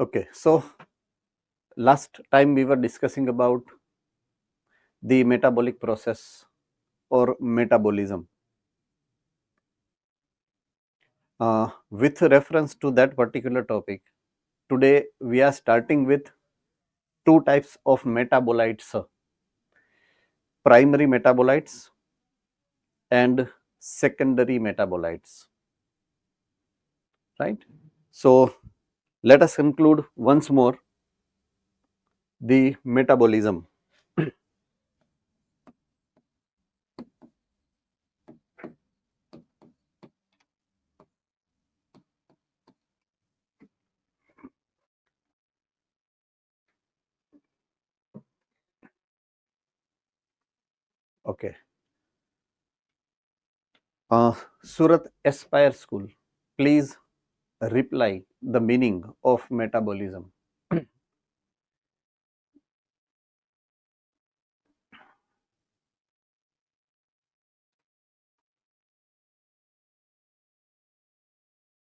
Okay, so last time we were discussing about the metabolic process or metabolism. With reference to that particular topic, today we are starting with two types of metabolites, primary metabolites and secondary metabolites, right? So let us conclude once more the metabolism. Okay. Surat Aspire School, please reply the meaning of metabolism.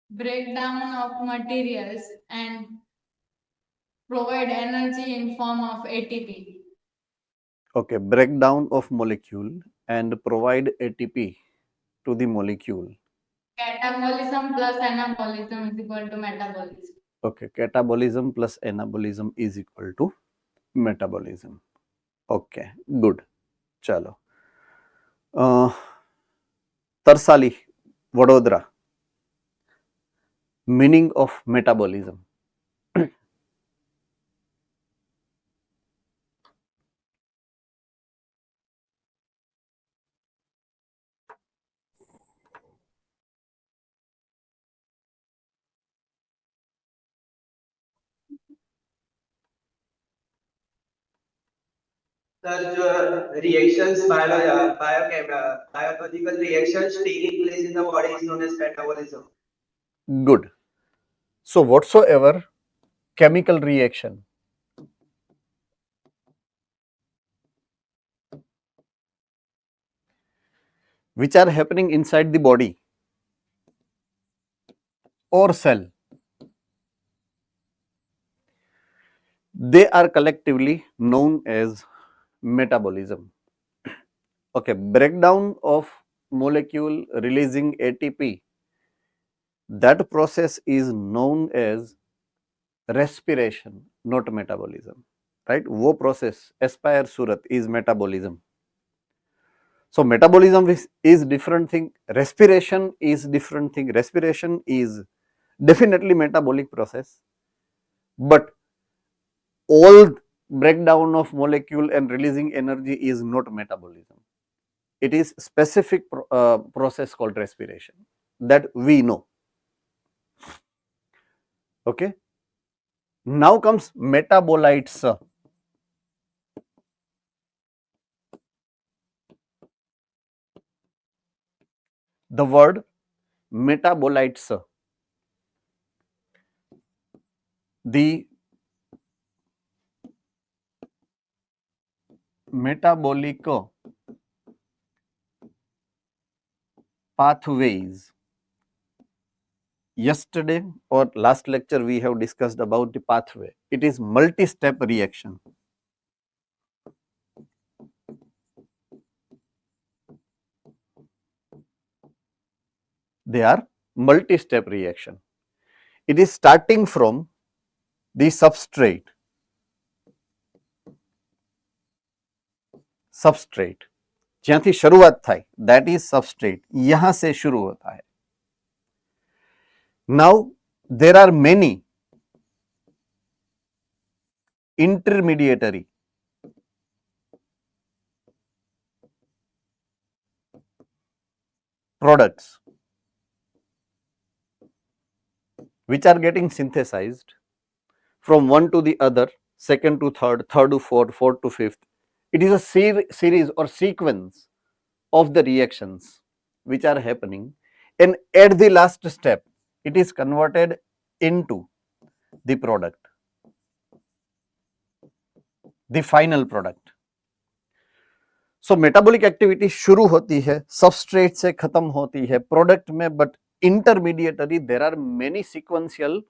Breakdown of materials and provide energy in form of ATP. Okay, breakdown of molecule and provide ATP to the molecule. Catabolism plus anabolism is equal to metabolism. Okay, catabolism plus anabolism is equal to metabolism. Okay, good. Chalo. Tarsali, Vadodara. Meaning of metabolism. Sir, जो reactions biological reactions taking place in the body is known as metabolism. Good. So whatsoever chemical reaction which are happening inside the body or cell, they are collectively known as metabolism. Okay, breakdown of molecule releasing ATP, that process is known as respiration, not metabolism, right? वो process aspire Surat is metabolism. So metabolism is different thing, respiration is different thing. Respiration is definitely metabolic process, but all breakdown of molecule and releasing energy is not metabolism. It is specific process called respiration that we know. Okay. Now comes metabolites. The word metabolites, the metabolic pathways. Yesterday or last lecture we have discussed about the pathway. It is multi-step reaction. They are multi-step reaction. It is starting from the substrate. Substrate. જ્યાંથી શરૂઆત થાય, that is substrate. यहाँ से शुरू होता है. Now there are many intermediary products which are getting synthesized from one to the other, second to third, third to fourth, fourth to fifth. It is a series or sequence of the reactions which are happening, and at the last step it is converted into the product, the final product. So metabolic activity शुरू होती है substrate से, खत्म होती है product में, but intermediatory there are many sequential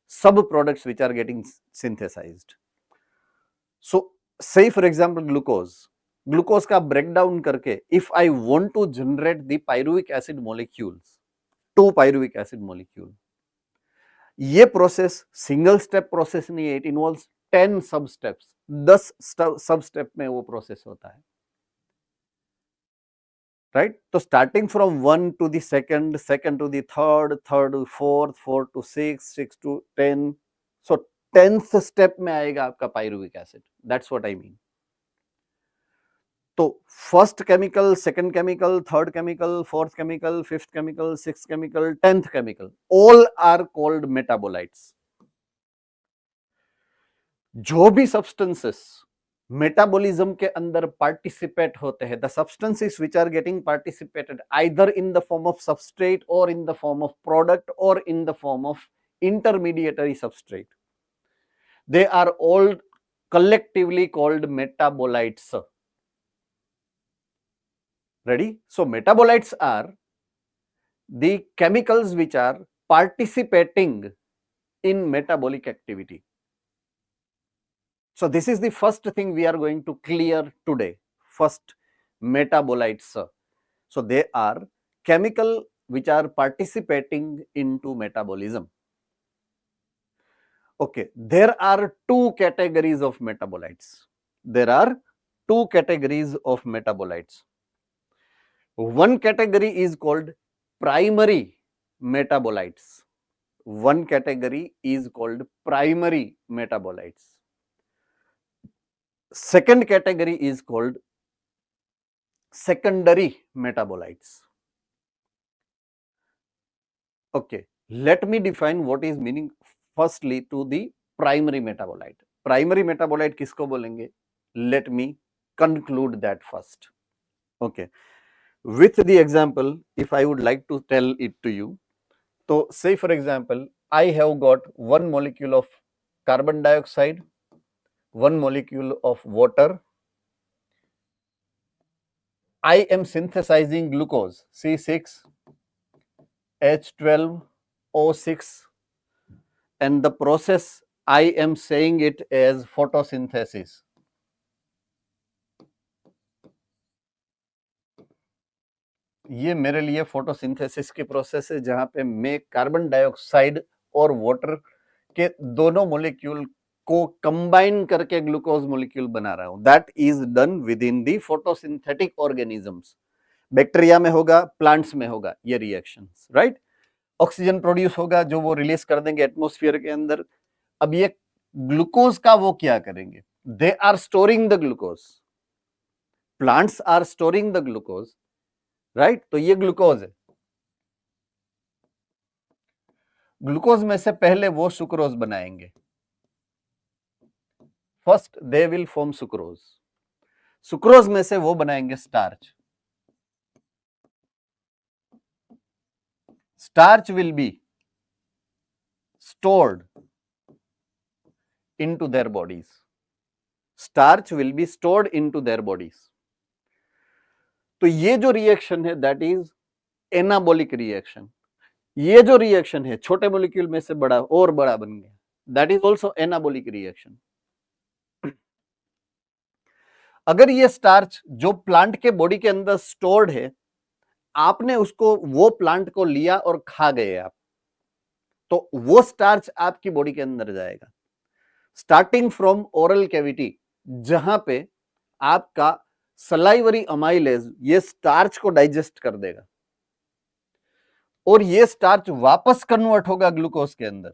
sub-products which are getting synthesized. So, say for example, glucose का breakdown करके, if I want to generate the pyruvic acid molecules, 2 pyruvic acid molecule, ये process single step process नहीं है, it involves 10 सब steps, 10 सब step में वो process होता है, राइट? तो starting from 1 to the second, second to the third, third to fourth, fourth to sixth, sixth to 10, so 10th step में आएगा आपका pyruvic acid, that's what I mean. तो first chemical, second chemical, third chemical, fourth chemical, fifth chemical, sixth chemical, 10th chemical, all are called metabolites. जो भी substances metabolism के अंदर participate होते हैं, the substances which are getting participated either in the form of substrate और in the form of product और in the form of intermediatory substrate, they are all collectively called metabolites. Ready? So metabolites are the chemicals which are participating in metabolic activity. So this is the first thing we are going to clear today. First, metabolites. So they are chemical which are participating into metabolism. Okay, there are two categories of metabolites. There are two categories of metabolites. One category is called primary metabolites. One category is called primary metabolites. Second category is called secondary metabolites. Okay, let me define what is meaning firstly to the primary metabolite. Primary metabolite किसको बोलेंगे? Let me conclude that first. Okay, with the example, if I would like to tell it to you, so say for example, I have got one molecule of carbon dioxide, one molecule of water. I am synthesizing glucose, C6H12O6, and the process I am saying it as photosynthesis. ये मेरे लिए photosynthesis की process है जहां पे मैं carbon dioxide और water के दोनों मॉलिक्यूल को कंबाइन करके ग्लूकोज मॉलिक्यूल बना रहा हूं. That is done with in the photosynthetic organisms. Bacteria में होगा, प्लांट्स में होगा ये रिएक्शंस, राइट? ऑक्सीजन प्रोड्यूस होगा जो वो रिलीज कर देंगे एटमॉस्फेयर के अंदर. अब ये ग्लूकोज का वो क्या करेंगे? They are storing the glucose. Plants are storing the glucose, right? तो ये ग्लूकोज है. ग्लूकोज में से पहले वो सुक्रोज बनाएंगे. First they will form sucrose. Sucrose में से वो बनाएंगे starch. Starch will be stored into their bodies. Starch will be stored into their bodies. तो ये जो रिएक्शन है दैट इज एनाबॉलिक रिएक्शन. ये जो रिएक्शन है छोटे मॉलिक्यूल में से बड़ा और बड़ा बन गया, that is also anabolic reaction. अगर ये स्टार्च जो प्लांट के बॉडी के अंदर स्टोर्ड है, आपने उसको वो प्लांट को लिया और खा गए आप, तो वो स्टार्च आपकी बॉडी के अंदर जाएगा. स्टार्टिंग फ्रॉम ओरल कैविटी, जहां पे आपका सलाइवरी अमाइलेज ये स्टार्च को डाइजेस्ट कर देगा और ये स्टार्च वापस कन्वर्ट होगा ग्लूकोज के अंदर.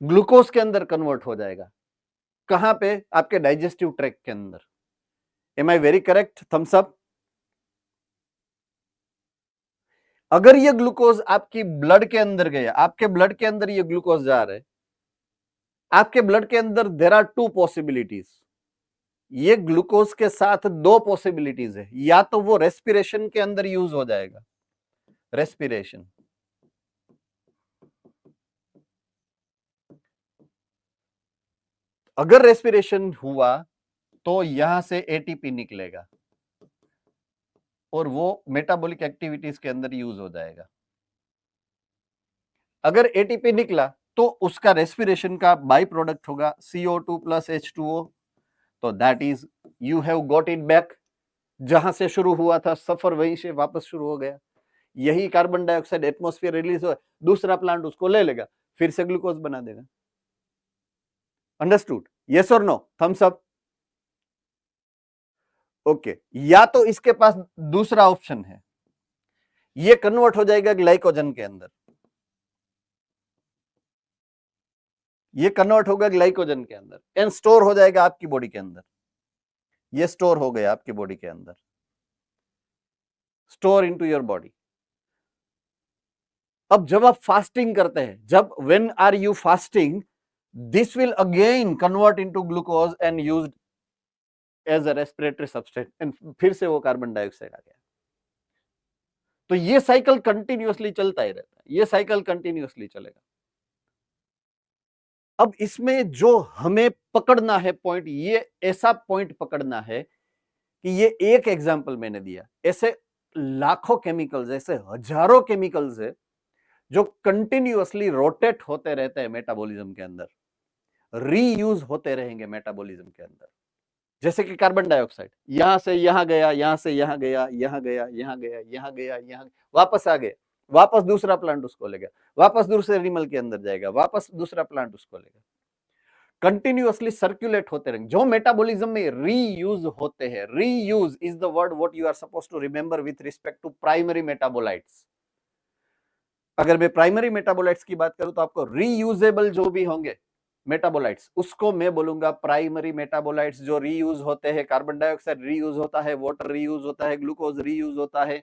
ग्लूकोज के अंदर कन्वर्ट हो जाएगा. कहां पे? आपके डाइजेस्टिव ट्रैक्ट के अंदर. Am I very correct? Thumbs up. अगर ये ग्लूकोज आपकी ब्लड के अंदर गया, आपके ब्लड के अंदर ये ग्लूकोज जा रहा है, आपके ब्लड के अंदर देयर आर टू पॉसिबिलिटीज. ये ग्लूकोज के साथ दो पॉसिबिलिटीज है. या तो वो रेस्पिरेशन के अंदर यूज हो जाएगा, रेस्पिरेशन. अगर रेस्पिरेशन हुआ तो यहां से एटीपी निकलेगा और वो मेटाबॉलिक एक्टिविटीज के अंदर यूज हो जाएगा. अगर एटीपी निकला तो उसका रेस्पिरेशन का बाई प्रोडक्ट होगा CO2 प्लस H2O, तो that is you have got it back. जहां से शुरू हुआ था सफर वहीं से वापस शुरू हो गया। यही कार्बन डाइऑक्साइड एटमॉस्फेयर रिलीज हो, दूसरा प्लांट उसको ले लेगा, फिर से ग्लूकोज बना देगा। अंडरस्टूड? यस और नो? Thumbs up. ओके, या तो इसके पास दूसरा ऑप्शन है, ये कन्वर्ट हो जाएगा ग्लाइकोजन के अंदर, ये कन्वर्ट होगा ग्लाइकोजन के अंदर एंड स्टोर हो जाएगा आपकी बॉडी के अंदर। ये स्टोर हो गया आपकी बॉडी के अंदर, स्टोर इनटू योर बॉडी। अब जब आप फास्टिंग करते हैं, जब when are you fasting, this will again convert into glucose and used as a respiratory substrate and फिर से वो कार्बन डाइऑक्साइड आ गया। तो ये साइकिल कंटिन्यूअसली चलता ही रहता है, ये साइकिल कंटिन्यूअसली चलेगा। अब इसमें जो हमें पकड़ना है पॉइंट, ये ऐसा पॉइंट पकड़ना है कि ये एक एग्जांपल मैंने दिया, ऐसे लाखों केमिकल्स, ऐसे हजारों केमिकल्स है जो कंटिन्यूअसली रोटेट होते रहते हैं मेटाबॉलिज्म के अंदर, रीयूज होते रहेंगे मेटाबॉलिज्म के अंदर। जैसे कि कार्बन डाइऑक्साइड यहां से यहां गया, यहां से यहां गया, यहां गया, यहां गया, यहां गया, यहां वापस आ गए, वापस दूसरा प्लांट उसको लेगा, वापस दूसरे एनिमल के अंदर जाएगा, वापस दूसरा प्लांट उसको लेगा, कंटिन्यूअसली सर्कुलेट होते रहेंगे। जो मेटाबॉलिज्म में रीयूज होते हैं, reuse is the word what you are suppose to remember with respect to primary metabolites. अगर मैं प्राइमरी मेटाबोलाइट्स की बात करूं तो आपको रीयूजेबल जो भी होंगे मेटाबोलाइट्स, उसको मैं बोलूंगा प्राइमरी मेटाबोलाइट्स, जो रीयूज होते हैं। कार्बन डाइऑक्साइड रीयूज होता है, वाटर रीयूज होता है, ग्लूकोज रीयूज होता है,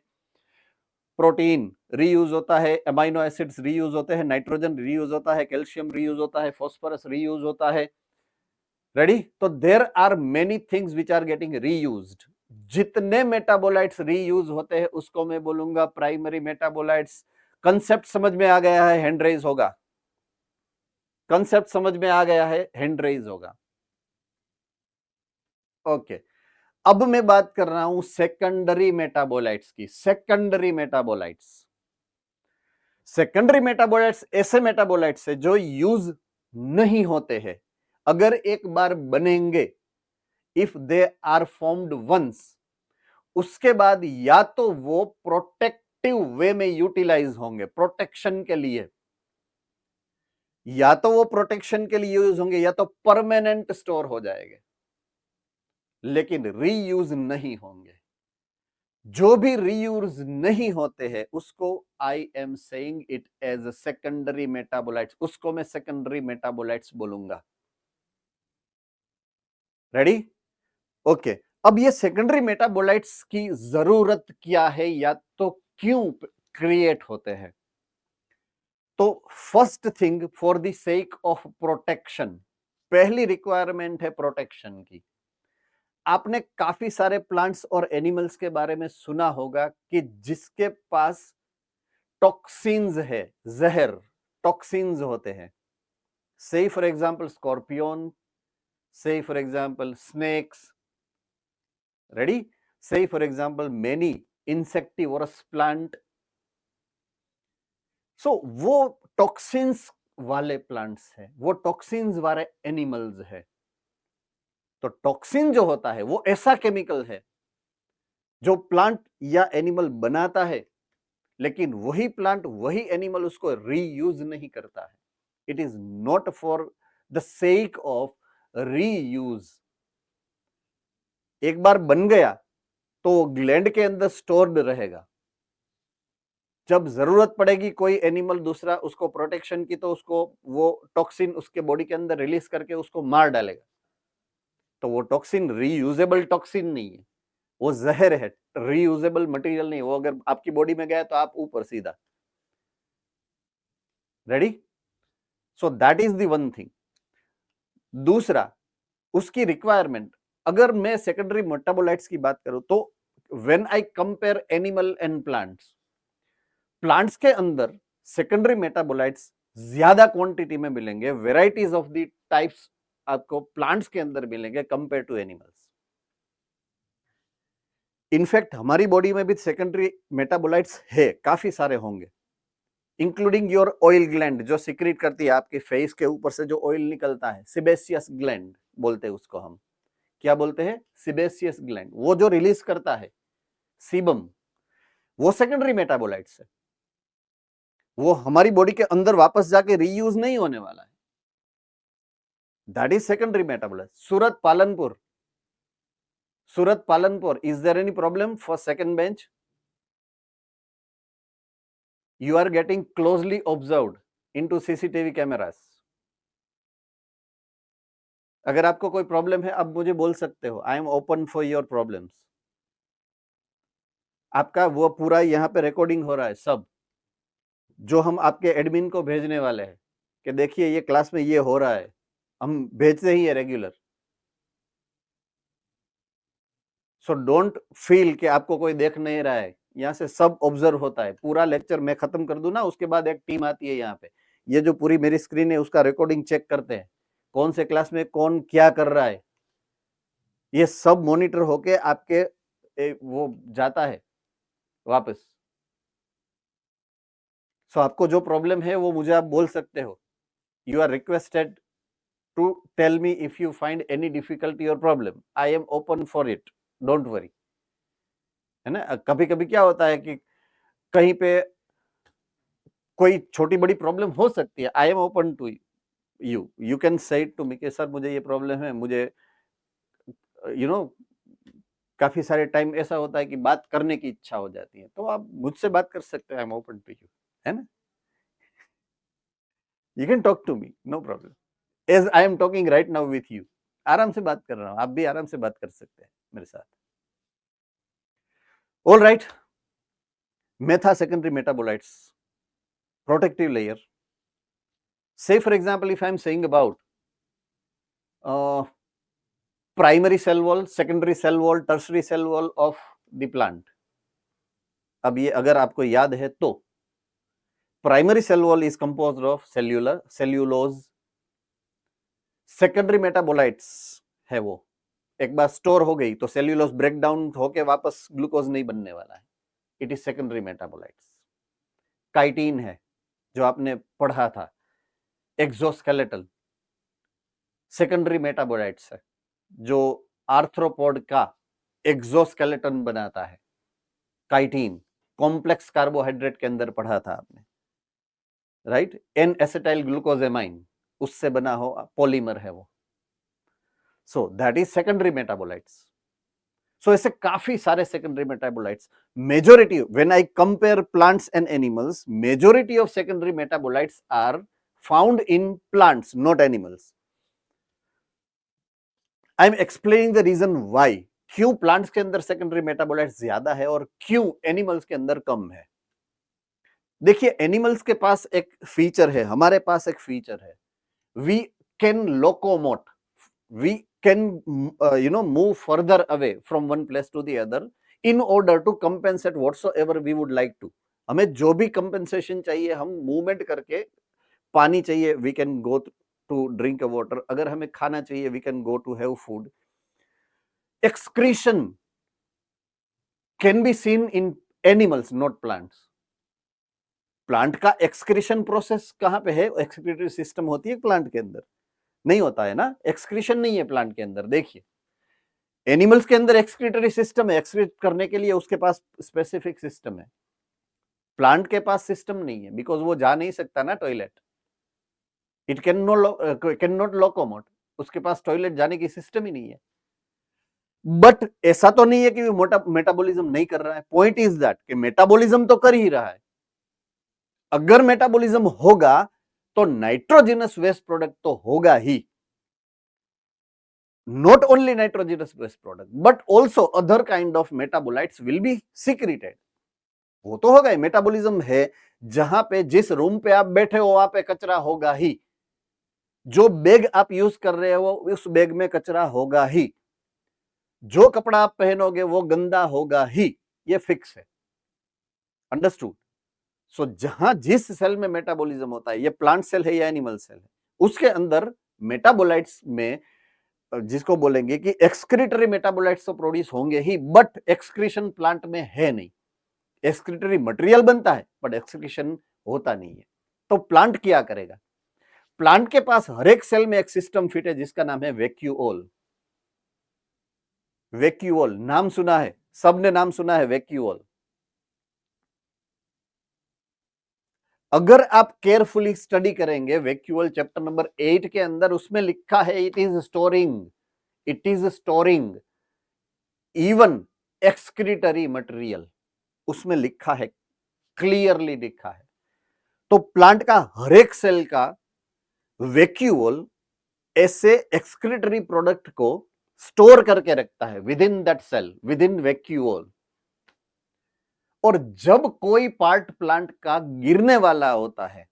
प्रोटीन रीयूज होता है, अमाइनो एसिड्स रीयूज होते हैं, नाइट्रोजन रीयूज होता है, कैल्शियम रीयूज होता है, फास्फोरस रीयूज होता है। रेडी? तो there are many things which are getting reused. जितने मेटाबोलाइट्स रीयूज होते हैं उसको मैं बोलूंगा प्राइमरी मेटाबोलाइट्स। कंसेप्ट समझ में आ गया है? हैंड रेज होगा। कंसेप्ट समझ में आ गया है? हैंड रेज होगा। ओके, अब मैं बात कर रहा हूं सेकेंडरी मेटाबोलाइट्स की। सेकेंडरी मेटाबोलाइट्स, सेकेंडरी मेटाबोलाइट्स ऐसे मेटाबोलाइट्स है जो यूज नहीं होते हैं, अगर एक बार बनेंगे, if they are formed once, उसके बाद या तो वो प्रोटेक्टिव वे में यूटिलाइज होंगे, प्रोटेक्शन के लिए, या तो वो प्रोटेक्शन के लिए यूज होंगे, या तो परमानेंट स्टोर हो जाएंगे, लेकिन रीयूज नहीं होंगे। जो भी रीयूज नहीं होते हैं उसको I am saying it as secondary metabolites, उसको मैं सेकेंडरी मेटाबोलाइट्स बोलूंगा। रेडी? ओके, अब ये सेकेंडरी मेटाबोलाइट्स की जरूरत क्या है, या तो क्यों क्रिएट होते हैं? तो first thing, for the sake of protection, पहली रिक्वायरमेंट है प्रोटेक्शन की। आपने काफी सारे प्लांट्स और एनिमल्स के बारे में सुना होगा कि जिसके पास टॉक्सिन्स है, जहर, टॉक्सिन्स होते हैं। Say for example scorpion, say for example snakes, ready, say for example many insectivorous plant. So वो टॉक्सिन्स वाले प्लांट्स हैं, वो टॉक्सिन्स वाले एनिमल्स है। तो टॉक्सिन जो होता है वो ऐसा केमिकल है जो प्लांट या एनिमल बनाता है, लेकिन वही प्लांट, वही एनिमल उसको रीयूज नहीं करता है। It is not for the sake of reuse. एक बार बन गया तो ग्लैंड के अंदर स्टोर्ड रहेगा, जब जरूरत पड़ेगी कोई एनिमल दूसरा उसको प्रोटेक्शन की, तो उसको वो टॉक्सिन उसके बॉडी के अंदर रिलीज करके उसको मार डालेगा। तो वो टॉक्सिन रीयूजेबल टॉक्सिन नहीं है, वो जहर है, रीयूजेबल मटेरियल नहीं। वो अगर आपकी बॉडी में गया तो आप ऊपर सीधा। Ready? So that is the one thing. दूसरा, उसकी रिक्वायरमेंट, अगर मैं सेकेंडरी मेटाबोलाइट्स की बात करूं तो when I compare animal and plants, plants के अंदर सेकेंडरी मेटाबोलाइट्स ज्यादा क्वांटिटी में मिलेंगे, वेराइटीज ऑफ द टाइप्स आपको प्लांट्स के अंदर मिलेंगे कंपेयर टू एनिमल्स। इनफैक्ट हमारी बॉडी में भी सेकेंडरी मेटाबोलाइट्स है, काफी सारे होंगे। इंक्लूडिंग योर ऑयल ग्लैंड, जो सिक्रीट करती है आपके फेस के ऊपर से जो ऑयल निकलता है, सिबेसियस ग्लैंड बोलते हैं उसको हम। क्या बोलते हैं? Sebaceous gland. वो जो रिलीज करता है सीबम, वो सेकेंडरी मेटाबोलाइट्स है। वो हमारी बॉडी के अंदर वापस जाके रीयूज नहीं होने वाला है। That is secondary metabolite. Surat Palanpur, is there any problem for second bench? You are getting closely observed into CCTV cameras. अगर आपको कोई प्रॉब्लम है, आप मुझे बोल सकते हो। आई am open for your problems. आपका वो पूरा यहाँ पे रिकॉर्डिंग हो रहा है सब, जो हम आपके एडमिन को भेजने वाले हैं कि देखिए ये क्लास में ये हो रहा है, हम भेजते ही है रेगुलर। सो डोंट फील कि आपको कोई देख नहीं रहा है, यहाँ से सब ऑब्जर्व होता है। पूरा लेक्चर मैं खत्म कर दूं ना, उसके बाद एक टीम आती है यहाँ पे, ये जो पूरी मेरी स्क्रीन है उसका रिकॉर्डिंग चेक करते हैं, कौन से क्लास में कौन क्या कर रहा है, ये सब मॉनिटर होके आपके वो जाता है वापस। सो आपको जो प्रॉब्लम है वो मुझे आप बोल सकते हो। You are requested to tell me if you find any difficulty और problem. I am open for it, don't worry. है ना, कभी कभी क्या होता है कि कहीं पे कोई छोटी बड़ी प्रॉब्लम हो सकती है। I am open to you can say it to me कि सर मुझे ये प्रॉब्लम है, मुझे काफी सारे टाइम ऐसा होता है कि बात करने की इच्छा हो जाती है, तो आप मुझसे बात कर सकते हैं। I am open to you, है ना। You can talk to me, no problem, as I am talking right now with you. आराम से बात कर रहा हूं, आप भी आराम से बात कर सकते हैं मेरे साथ। ऑल राइट, मेथा secondary metabolites, protective layer. Say for example, if I am saying about primary cell wall, secondary cell wall, tertiary cell wall of the plant. अब ये अगर आपको याद है तो primary cell wall is composed of cellulose, secondary metabolites है वो, एक बार स्टोर हो गई तो सेल्यूलोज ब्रेक डाउन होके वापस ग्लूकोज नहीं बनने वाला है, it is secondary metabolites. Chitin है जो आपने पढ़ा था, एक्सोस्केलेटल, सेकेंडरी मेटाबोलाइट्स है जो आर्थ्रोपोड का एक्सोस्केलेटन बनाता है। काइटिन कॉम्प्लेक्स कार्बोहाइड्रेट के अंदर पढ़ा था आपने, राइट। एन एसिटाइल ग्लूकोजेमाइन, उससे बना हो पॉलीमर है वो। So that is secondary metabolites. So ऐसे काफी सारे secondary metabolites, majority when I compare plants and animals, majority of secondary metabolites are found in plants, not animals. I am explaining the reason why, क्यों plants के अंदर secondary metabolites ज्यादा है और क्यों एनिमल्स के अंदर कम है। देखिए, एनिमल्स के पास एक फीचर है, हमारे पास एक फीचर है, we can locomote, we can move further away from one place to the other in order to compensate whatsoever we would like to. हमें जो भी कंपेंसेशन चाहिए, हम मूवमेंट करके, पानी चाहिए we can go to drink water, अगर हमें खाना चाहिए we can go to have food. Excretion can be seen in animals, not plants. Plant का एक्सक्रीशन प्रोसेस कहां पे है? एक्सक्रीटरी सिस्टम होती है प्लांट के अंदर, नहीं होता है ना, एक्सक्रीशन नहीं है प्लांट के अंदर। देखिए, एनिमल्स के अंदर एक्सक्रीटरी सिस्टम है, एक्सक्रीट करने के लिए उसके पास स्पेसिफिक सिस्टम है। प्लांट के पास सिस्टम नहीं है, बिकॉज वो जा नहीं सकता ना toilet, it can not locomote, उसके पास टॉयलेट जाने की सिस्टम ही नहीं है। बट ऐसा तो नहीं है कि वो मेटाबॉलिज्म नहीं कर रहा है। पॉइंट इज दैट कि मेटाबॉलिज्म तो कर ही रहा है। अगर मेटाबॉलिज्म होगा तो नाइट्रोजिनस वेस्ट प्रोडक्ट तो होगा ही, not only nitrogenous waste product but also other kind of metabolites will be secreted। वो तो होगा ही, मेटाबॉलिज्म है, जहां पे जिस रूम पे आप बैठे हो वहां पे कचरा होगा ही, जो बैग आप यूज कर रहे हो उस बैग में कचरा होगा ही, जो कपड़ा आप पहनोगे वो गंदा होगा ही, ये फिक्स है। अंडरस्टूड? सो जहां जिस सेल में मेटाबॉलिज्म होता है, ये प्लांट सेल है या एनिमल सेल है, उसके अंदर मेटाबोलाइट्स में जिसको बोलेंगे कि एक्सक्रीटरी मेटाबोलाइट्स तो प्रोड्यूस होंगे ही, बट एक्सक्रीशन प्लांट में है नहीं। एक्सक्रीटरी मटेरियल बनता है बट एक्सक्रीशन होता नहीं है। तो प्लांट क्या करेगा? प्लांट के पास हर एक सेल में एक सिस्टम फिट है जिसका नाम है वैक्यूओल। वैक्यूओल नाम सुना है, सबने नाम सुना है वैक्यूओल। अगर आप केयरफुली स्टडी करेंगे वैक्यूओल चैप्टर नंबर 8 के अंदर, उसमें लिखा है it is storing even excretory material, उसमें लिखा है, क्लियरली लिखा है। तो प्लांट का हर एक सेल का वैक्यूओल ऐसे एक्सक्रीटरी प्रोडक्ट को स्टोर करके रखता है within that cell, within vacuole. और जब कोई पार्ट प्लांट का गिरने वाला होता है,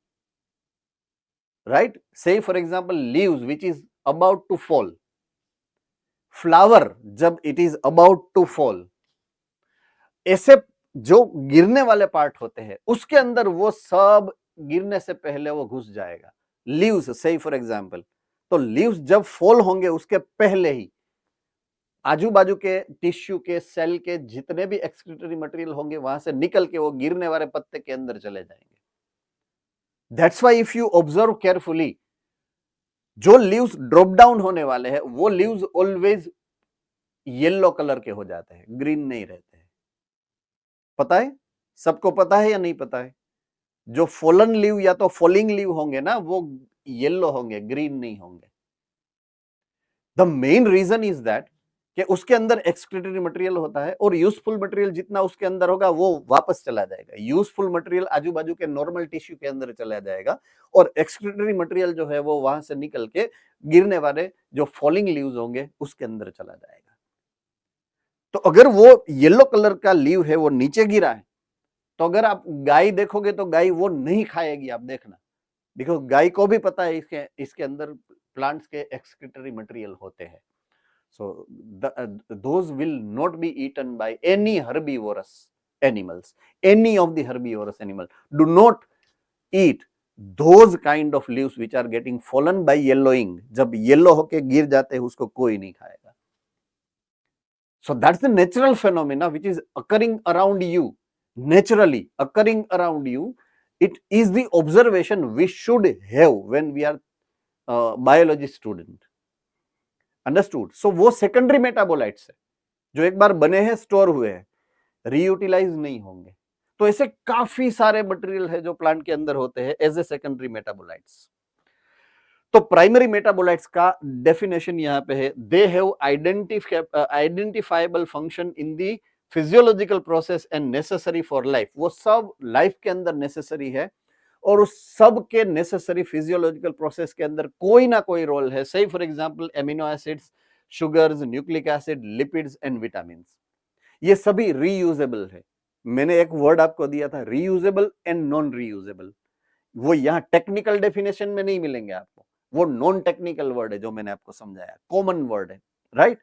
right, say for example leaves which is about to fall, flower जब it is about to fall, ऐसे जो गिरने वाले पार्ट होते हैं उसके अंदर वो सब गिरने से पहले वो घुस जाएगा। लीव्स से फॉर एग्जांपल, तो लीव्स जब फॉल होंगे उसके पहले ही आजू बाजू के टिश्यू के सेल के जितने भी एक्सक्रीटरी मटेरियल होंगे वहां से निकल के वो गिरने वाले पत्ते के अंदर चले जाएंगे। That's why if you observe carefully, जो लीव्स ड्रॉप डाउन होने वाले हैं वो लीव्स ऑलवेज येलो कलर के हो जाते हैं, ग्रीन नहीं रहते हैं। पता है, सबको पता है या नहीं पता है? जो फॉलन लीव या तो फॉलिंग लीव होंगे ना वो येलो होंगे, ग्रीन नहीं होंगे। The main reason is that कि उसके अंदर एक्सक्रीटरी मटेरियल होता है और यूजफुल मटेरियल जितना उसके अंदर होगा वो वापस चला जाएगा। यूजफुल मटेरियल आजू बाजू के नॉर्मल टिश्यू के अंदर चला जाएगा और एक्सक्रीटरी मटेरियल जो है वो वहां से निकल के गिरने वाले जो फॉलिंग लीव्स होंगे उसके अंदर चला जाएगा। तो अगर वो येलो कलर का लीव है वो नीचे गिरा है, तो अगर आप गाय देखोगे तो गाय वो नहीं खाएगी। आप देखना, देखो गाय को भी पता है इसके अंदर प्लांट्स के एक्सक्रीटरी मटेरियल होते हैं। So those will not be eaten by any herbivorous animals. Any of the herbivorous animal do not eat those kind of leaves which are getting fallen by yellowing. जब yellow होके गिर जाते हैं उसको कोई नहीं खाएगा। So that's the natural phenomena which is occurring around you, naturally occurring around you. It is the observation we should have when we are biology student. Understood? So वो सेकेंडरी मेटाबोलाइट्स है जो एक बार बने हैं, स्टोर हुए हैं, रीयूटिलाइज नहीं होंगे। तो ऐसे काफी सारे मटेरियल है जो प्लांट के अंदर होते हैं एज ए सेकेंडरी मेटाबोलाइट्स। तो प्राइमरी मेटाबोलाइट्स का डेफिनेशन यहां पे है, they have identifiable function in the physiological process and necessary for life. वो सब लाइफ के अंदर नेसेसरी है और उस सब के नेसेसरी फिजियोलॉजिकल प्रोसेस के अंदर कोई ना कोई रोल है। से for example amino acids, sugars, nucleic acid, lipids and vitamin, ये सभी रीयूजेबल है। मैंने एक वर्ड आपको दिया था, रीयूजेबल एंड नॉन रीयूजेबल। वो यहाँ टेक्निकल डेफिनेशन में नहीं मिलेंगे आपको, वो नॉन टेक्निकल वर्ड है जो मैंने आपको समझाया, कॉमन वर्ड है, राइट।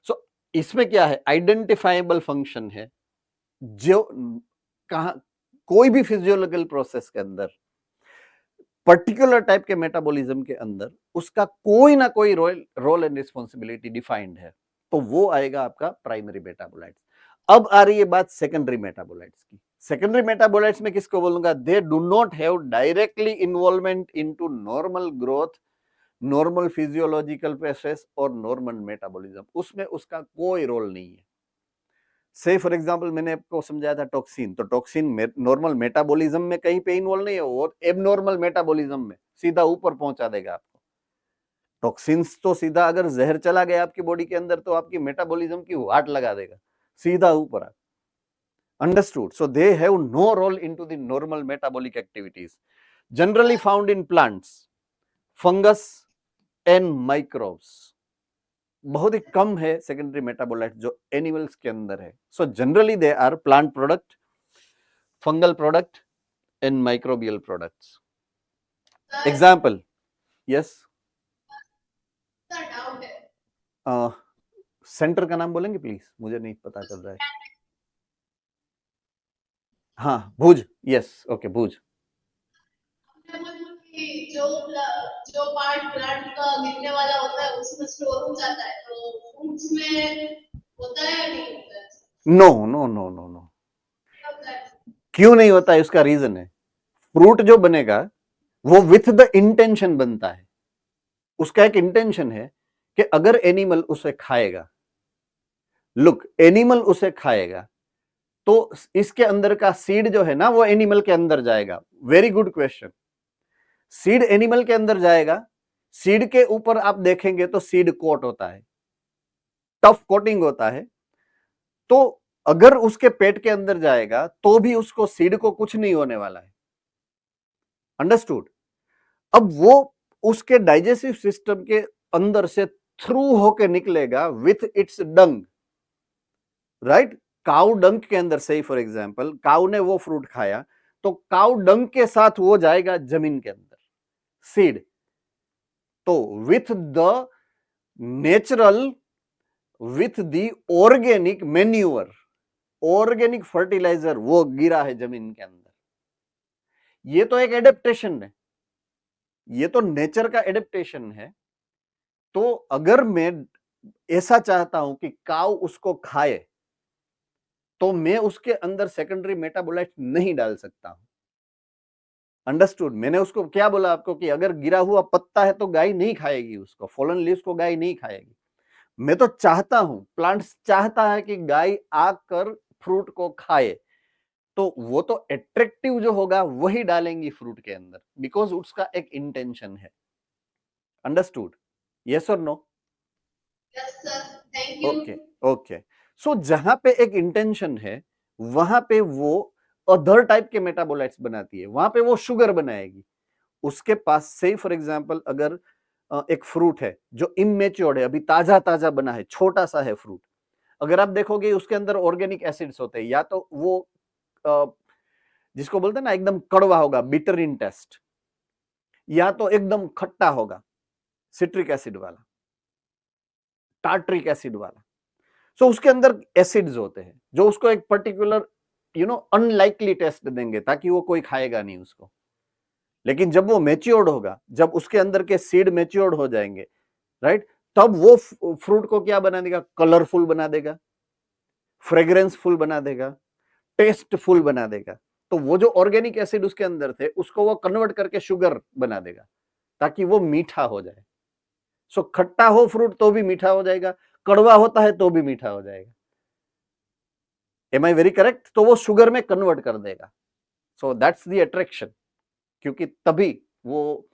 सो इसमें क्या है, आइडेंटिफाइबल फंक्शन है, जो कहा कोई भी फिजियोलॉजिकल प्रोसेस के अंदर पर्टिकुलर टाइप के मेटाबॉलिज्म के अंदर उसका कोई ना कोई रोल एंड रिस्पॉन्सिबिलिटी डिफाइंड है, तो वो आएगा आपका प्राइमरी मेटाबोलाइट्स। अब आ रही है बात सेकेंडरी मेटाबोलाइट्स की। सेकेंडरी मेटाबोलाइट्स में किसको बोलूंगा, they do not have directly involvement into normal growth, normal physiological process और नॉर्मल मेटाबॉलिज्म, उसमें उसका कोई रोल नहीं है। से फॉर एग्जांपल मैंने आपको समझाया था टॉक्सिन, तो टॉक्सिन नॉर्मल मेटाबॉलिज्म में कहीं पे इन्वॉल्व नहीं है, वो एबनॉर्मल मेटाबॉलिज्म में सीधा ऊपर पहुंचा देगा आपको। टॉक्सिन्स तो सीधा अगर जहर चला गया आपकी बॉडी के अंदर तो आपकी मेटाबॉलिज्म की वाट लगा देगा सीधा ऊपर। Understood? So they have no role into the normal metabolic activities, generally found in plants, fungus and microbes. बहुत ही कम है सेकेंडरी मेटाबोलाइट जो एनिमल्स के अंदर है। So generally they are plant product, fungal product and microbial products. Example, yes, centre का नाम बोलेंगे प्लीज, मुझे नहीं पता चल रहा है। हाँ, भुज, यस, ओके, भुज। जो पार्ट प्लांट का गिरने वाला होता है उसमें स्टोर हो जाता है, तो फूड्स में होता है या नहीं होता है? No no no no no, क्यों नहीं होता है उसका रीजन है, फ्रूट जो बनेगा वो विथ द इंटेंशन बनता है। उसका एक इंटेंशन है कि अगर एनिमल उसे खाएगा, लुक एनिमल उसे खाएगा तो इसके अंदर का सीड जो है ना वो एनिमल के अंदर जाएगा। Very good question. Seed animal के अंदर जाएगा, सीड के ऊपर आप देखेंगे तो सीड कोट होता है, टफ कोटिंग होता है। तो अगर उसके पेट के अंदर जाएगा तो भी उसको सीड को कुछ नहीं होने वाला है। अंडरस्टूड? अब वो उसके डाइजेस्टिव सिस्टम के अंदर से थ्रू होके निकलेगा with its dung, right? Cow dung के अंदर से फॉर एग्जांपल काउ ने वो फ्रूट खाया तो काउ डंग के साथ वो जाएगा जमीन के अंदर, सीड। तो with the natural, with the organic manure, organic fertiliser वो गिरा है जमीन के अंदर। ये तो एक एडेप्टेशन है, ये तो नेचर का एडेप्टेशन है। तो अगर मैं ऐसा चाहता हूं कि काउ उसको खाए तो मैं उसके अंदर सेकेंडरी मेटाबोलाइट नहीं डाल सकता हूं। अंडरस्टूड? मैंने उसको क्या बोला आपको कि अगर गिरा हुआ पत्ता है तो गाय नहीं खाएगी उसको, फॉलन लीव्स को गाय नहीं खाएगी। मैं तो चाहता हूं, प्लांट्स चाहता है कि गाय आकर फ्रूट को खाए, तो वो तो एट्रैक्टिव जो होगा वही डालेंगी फ्रूट के अंदर, बिकॉज उसका एक इंटेंशन है। अंडरस्टूड? यस और no? Yes sir, thank you. Okay okay. So जहां पे एक इंटेंशन है वहां पे वो अदर टाइप के मेटाबोलाइट्स बनाती है, वहां पे वो शुगर बनाएगी। उसके पास से फॉर एग्जांपल अगर एक फ्रूट है जो इमेच्योर्ड है, अभी ताजा ताजा बना है, छोटा सा है फ्रूट, अगर आप देखोगे उसके अंदर ऑर्गेनिक एसिड्स होते हैं, या तो वो जिसको बोलते हैं ना एकदम कड़वा होगा, बिटर इन टेस्ट, या तो एकदम खट्टा होगा, सिट्रिक एसिड वाला, टार्ट्रिक एसिड वाला। सो उसके अंदर एसिड्स होते हैं जो उसको एक पर्टिकुलर अनलाइकली टेस्ट देंगे, ताकि वो कोई खाएगा नहीं उसको। लेकिन जब वो मैच्योर्ड होगा, जब उसके अंदर के सीड मैच्योर्ड हो जाएंगे, राइट, तब वो फ्रूट को क्या बना देगा? कलरफुल बना देगा, फ्रेग्रेंसफुल बना देगा, टेस्टफुल बना देगा। तो वो जो ऑर्गेनिक एसिड उसके अंदर थे उसको वो कन्वर्ट करके शुगर बना देगा, ताकि वो मीठा हो जाए। सो खट्टा हो फ्रूट तो भी मीठा हो जाएगा, कड़वा होता है तो भी मीठा हो जाएगा। Am I very correct? तो वो शुगर में कन्वर्ट कर देगा। सो दैट्स द अट्रैक्शन, क्योंकि तभी वो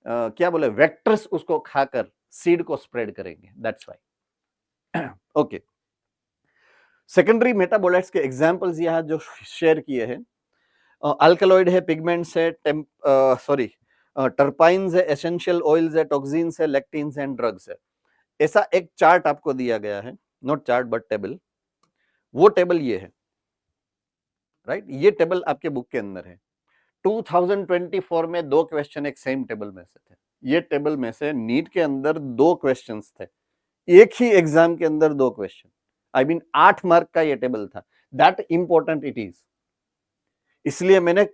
क्या बोले, वेक्टर्स उसको खाकर सीड को स्प्रेड करेंगे, that's why. Okay, secondary metabolites के एग्जांपल्स यहां जो शेयर किए हैं, अल्कलॉइड है, पिगमेंट्स है, टर्पाइन्स है, एसेंशियल ऑयल्स है, टॉक्सिन्स है, लेक्टिन्स एंड ड्रग्स है। ऐसा एक चार्ट आपको दिया गया है, नॉट चार्ट बट टेबल। वो टेबल ये है, राइट? ये टेबल आपके बुक के अंदर है। 2024 में 2 क्वेश्चन एक सेम टेबल में से थे। ये टेबल में से नीट के अंदर 2 क्वेश्चंस थे, एक ही एग्जाम के अंदर 2 क्वेश्चन। आई मीन 8 मार्क का ये टेबल था। That important it is. इसलिए मैंने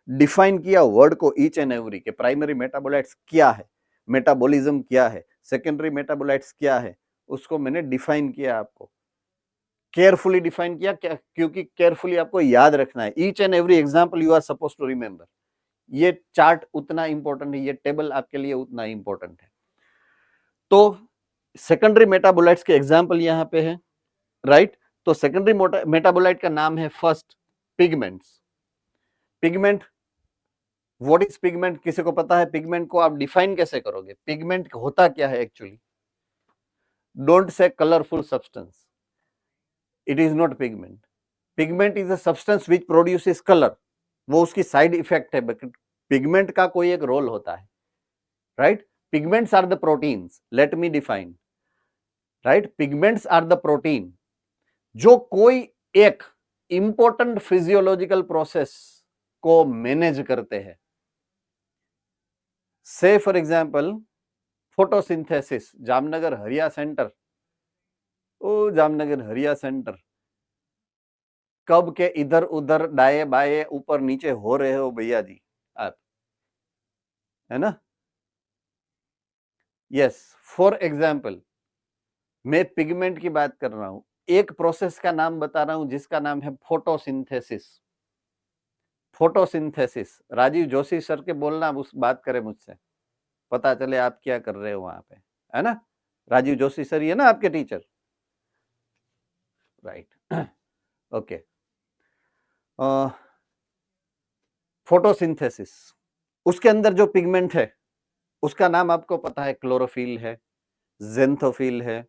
डिफाइन किया वर्ड को ईच एंड एवरी के प्राइमरी मेटाबोलाइट्स क्या है, मेटाबॉलिज्म क्या है, सेकेंडरी मेटाबोलाइट्स क्या है, उसको मैंने डिफाइन किया, आपको केयरफुली डिफाइन किया, क्योंकि केयरफुली आपको याद रखना है। Each and every example you are suppose to remember. ये चार्ट उतना इंपॉर्टेंट है, ये टेबल आपके लिए उतना इंपॉर्टेंट है। तो सेकेंडरी मेटाबोलाइट्स के एग्जांपल यहां पे है, राइट? तो सेकेंडरी मेटाबोलाइट का नाम है first pigments. Pigment, what is pigment? किसी को पता है पिगमेंट को आप डिफाइन कैसे करोगे? पिगमेंट होता क्या है actually? Don't say colourful substance, it is not pigment. Pigment is a substance which produces colour, वो उसकी साइड इफेक्ट है, बट पिगमेंट का कोई एक रोल होता है, right? Pigments are the proteins, let me define, right? Pigments are the protein जो कोई एक इंपॉर्टेंट फिजियोलॉजिकल प्रोसेस को मैनेज करते हैं। Say for example photosynthesis, Jamnagar हरिया सेंटर, ओ जामनगर हरिया सेंटर, कब के इधर उधर दाए बाए ऊपर नीचे हो रहे हो भैया जी आप, है ना? यस, फॉर एग्जाम्पल मैं पिगमेंट की बात कर रहा हूं, एक प्रोसेस का नाम बता रहा हूं जिसका नाम है photosynthesis. Photosynthesis. Rajiv Joshi sir के बोलना, उस बात करे मुझसे, पता चले आप क्या कर रहे हो वहां पे, है ना। राजीव जोशी सर ये ना आपके टीचर, राइट। ओके, फोटोसिंथेसिस, उसके अंदर जो पिगमेंट है उसका नाम आपको पता है, क्लोरोफिल है, ज़ेंथोफिल है,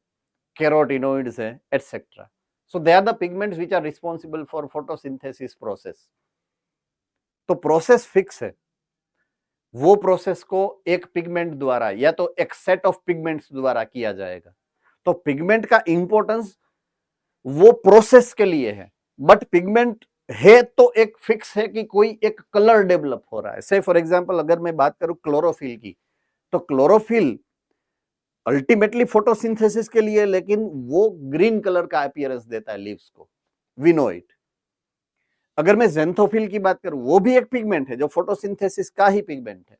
कैरोटिनोइड्स है, etcetera. So they are the pigments which are responsible for photosynthesis process. तो प्रोसेस फिक्स है, वो प्रोसेस को एक पिगमेंट द्वारा या तो एक सेट ऑफ पिगमेंट्स द्वारा किया जाएगा। तो पिगमेंट का इंपॉर्टेंस वो प्रोसेस के लिए है, बट पिगमेंट है तो एक फिक्स है कि कोई एक कलर डेवलप हो रहा है। से फॉर एग्जांपल अगर मैं बात करूं क्लोरोफिल की, तो क्लोरोफिल अल्टीमेटली फोटोसिंथेसिस के लिए, लेकिन वो ग्रीन कलर का अपीयरेंस देता है लीव्स को, वी नो इट। अगर मैं ज़ेंथोफिल की बात करूं, वो भी एक पिगमेंट है जो फोटोसिंथेसिस का ही पिगमेंट है,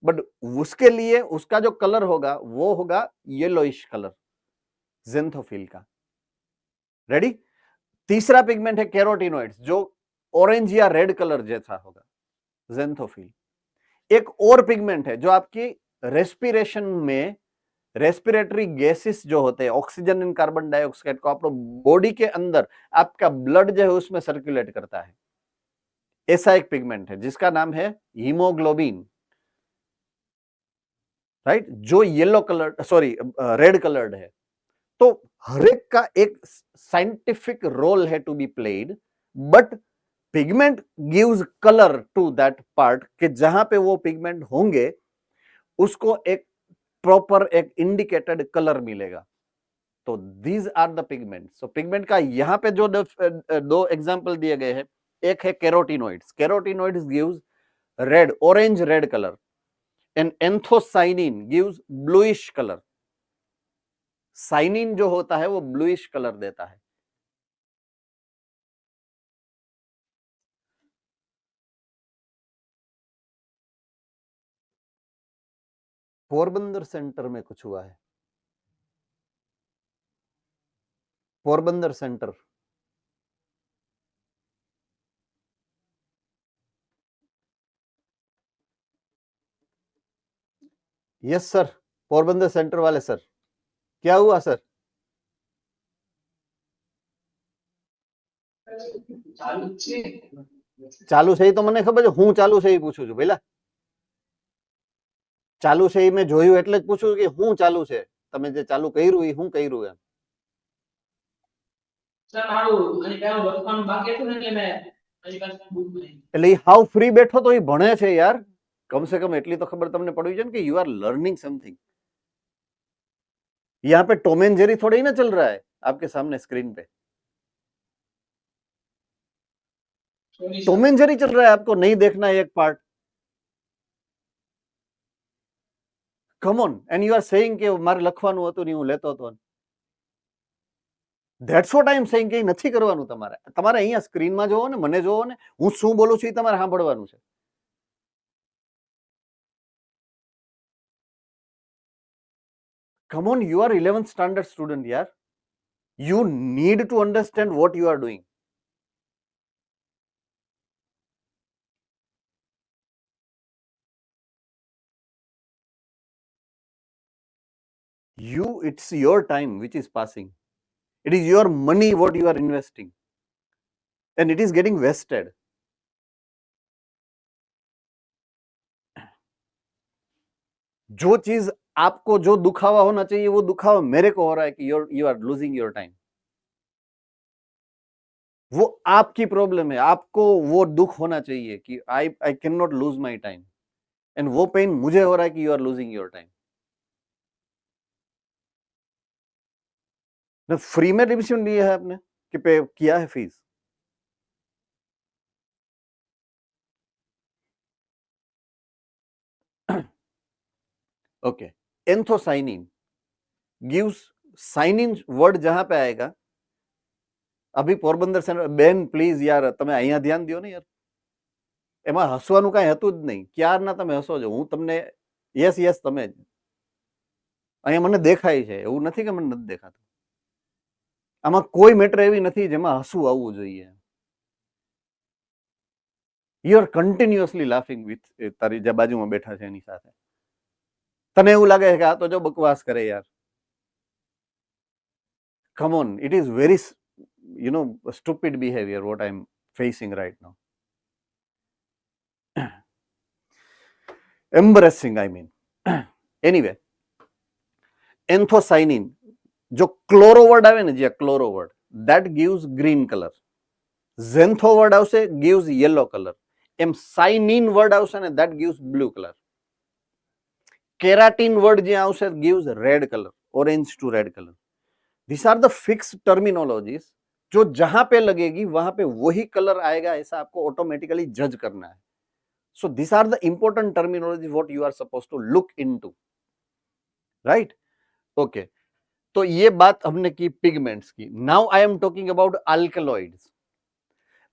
बट उसके लिए उसका जो कलर होगा वो होगा येलोइश कलर, ज़ेंथोफिल का। रेडी। तीसरा पिगमेंट है कैरोटिनोइड्स, जो ऑरेंज या रेड कलर जैसा होगा, ज़ेंथोफिल। एक और पिगमेंट है जो आपकी रेस्पिरेशन में, रेस्पिरेटरी गैसेस जो होते हैं, ऑक्सीजन एंड कार्बन डाइऑक्साइड को आपको बॉडी के अंदर, आपका ब्लड जो है उसमें सर्कुलेट करता है। ऐसा एक पिगमेंट है जिसका नाम है हीमोग्लोबिन, राइट, जो yellow colour, sorry red coloured है। तो हर एक का एक साइंटिफिक रोल है to be played, but pigment gives colour to that part, कि जहां पे वो पिगमेंट होंगे उसको एक प्रॉपर एक इंडिकेटेड कलर मिलेगा। तो these are the pigment. So pigment का यहां पे जो दो एग्जांपल दिए गए हैं, एक है carotenoids. Carotenoids gives red, orange red colour, and anthocyanin gives bluish colour. Cyanin जो होता है वो ब्लूइश कलर देता है। पोरबंदर सेंटर में कुछ हुआ है, Porbandar centre. Yes sir, Porbandar centre वाले सर, क्या हुआ सर? ચાલુ છે તો મને ખબર છે, હું ચાલુ છે એ પૂછું છું પેલા। ચાલુ છે એ મેં જોયું એટલે જ પૂછું કે હું ચાલુ છે, તમે જે ચાલુ કર્યું એ હું કર્યું એમ। એટલે એ હાવ ફ્રી બેઠો તો એ ભણે છે યાર, कम से कम એટલી તો ખબર તમને પડવી જોઈએ કે यू आर लर्निंग समथिंग। यहाँ पे टॉम एंड जेरी थोड़ा ही ना चल रहा है आपके सामने स्क्रीन पे, टॉम एंड जेरी चल रहा है, आपको नहीं देखना है एक part. Come on, and you are saying કે મારે લખવાનું હતું ને હું લેતો હતો। That's what I am saying કે નથી કરવાનું તમારે। તમારે અહીંયા સ્ક્રીનમાં જોવો ને, મને જોવો ને, હું શું બોલું છું એ તમારે સાંભળવાનું છે। Come on, you are 11th standard student, yaar. You need to understand what you are doing. It's your time which is passing. It is your money what you are investing. And it is getting wasted. जो चीज आपको जो दुखावा होना चाहिए वो दुखावा मेरे को हो रहा है कि you are losing your time. वो आपकी प्रॉब्लम है, आपको वो दुख होना चाहिए कि I cannot lose my time. And वो पेन मुझे हो रहा है कि you are losing your time. ना फ्री में एडमिशन लिया है आपने कि पे किया है fees? Okay, anthocyanin gives, cyanin word जहां पे आएगा, अभी पोरबंदर सेंटर, बेन प्लीज यार તમે અહીંયા ધ્યાન દયો ને યાર, એમાં હસવાનું કાંઈ હતું જ નહીં, ક્યારના તમે હસો છો, હું તમને યસ યસ તમે જ, અહીંયા મને દેખાય છે, એવું નથી કે મને નથી દેખાતું। આમાં કોઈ મેટર એવી નથી જેમાં હસવું આવવું જોઈએ। You are continuously laughing with તારી જે બાજુમાં બેઠા છે એની સાથે. તને એવું લાગે છે કે આ તો જો બકવાસ કરે યાર. Come on, it is very, stupid behavior what I'm facing right now. Embarrassing, I mean. Anyway, anthocyanin, जो क्लोरो वर्ड आवे ने जे chloro word, that gives green color. Xantho word આવશે gives yellow color. એમ cyanin word આવશે ને that gives blue color. Keratin word જે આવશે gives red color, orange to red color. These are the fixed terminologies जो जहां पे लगेगी वहां पे वही कलर आएगा ऐसा आपको ऑटोमेटिकली जज करना है. So these are the important terminologies what you are supposed to look into, right? Okay. तो ये बात हमने की पिगमेंट्स की. Now I am talking about alkaloids.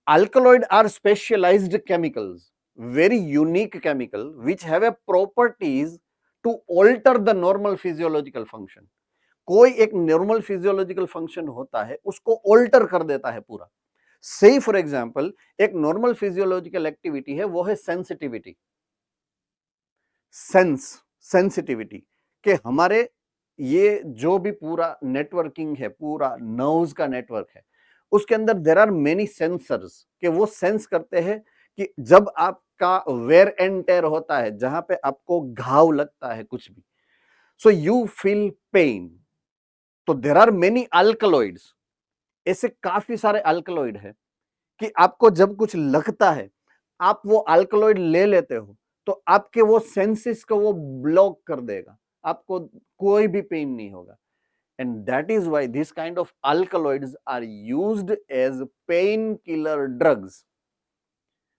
Alkaloid are specialized chemicals, very unique chemical which have a properties to alter the normal physiological function. कोई एक normal physiological function होता है उसको ऑल्टर कर देता है पूरा. से फॉर एग्जांपल एक नॉर्मल फिजियोलॉजिकल एक्टिविटी है वो है सेंसिटिविटी. सेंसिटिविटी के हमारे ये जो भी पूरा नेटवर्किंग है, पूरा नर्व्स का नेटवर्क है, उसके अंदर देयर आर मेनी सेंसर्स के वो सेंस करते हैं कि जब आपका वेयर एंड टेयर होता है, जहां पे आपको घाव लगता है कुछ भी, सो यू फील पेन. तो देयर आर मेनी अल्कलॉइड्स, ऐसे काफी सारे अल्कलॉइड है कि आपको जब कुछ लगता है आप वो अल्कलॉइड ले लेते हो तो आपके वो सेंसेस को वो ब्लॉक कर देगा, आपको कोई भी पेन नहीं होगा. And that is why this kind of alkaloids are used as pain killer drugs.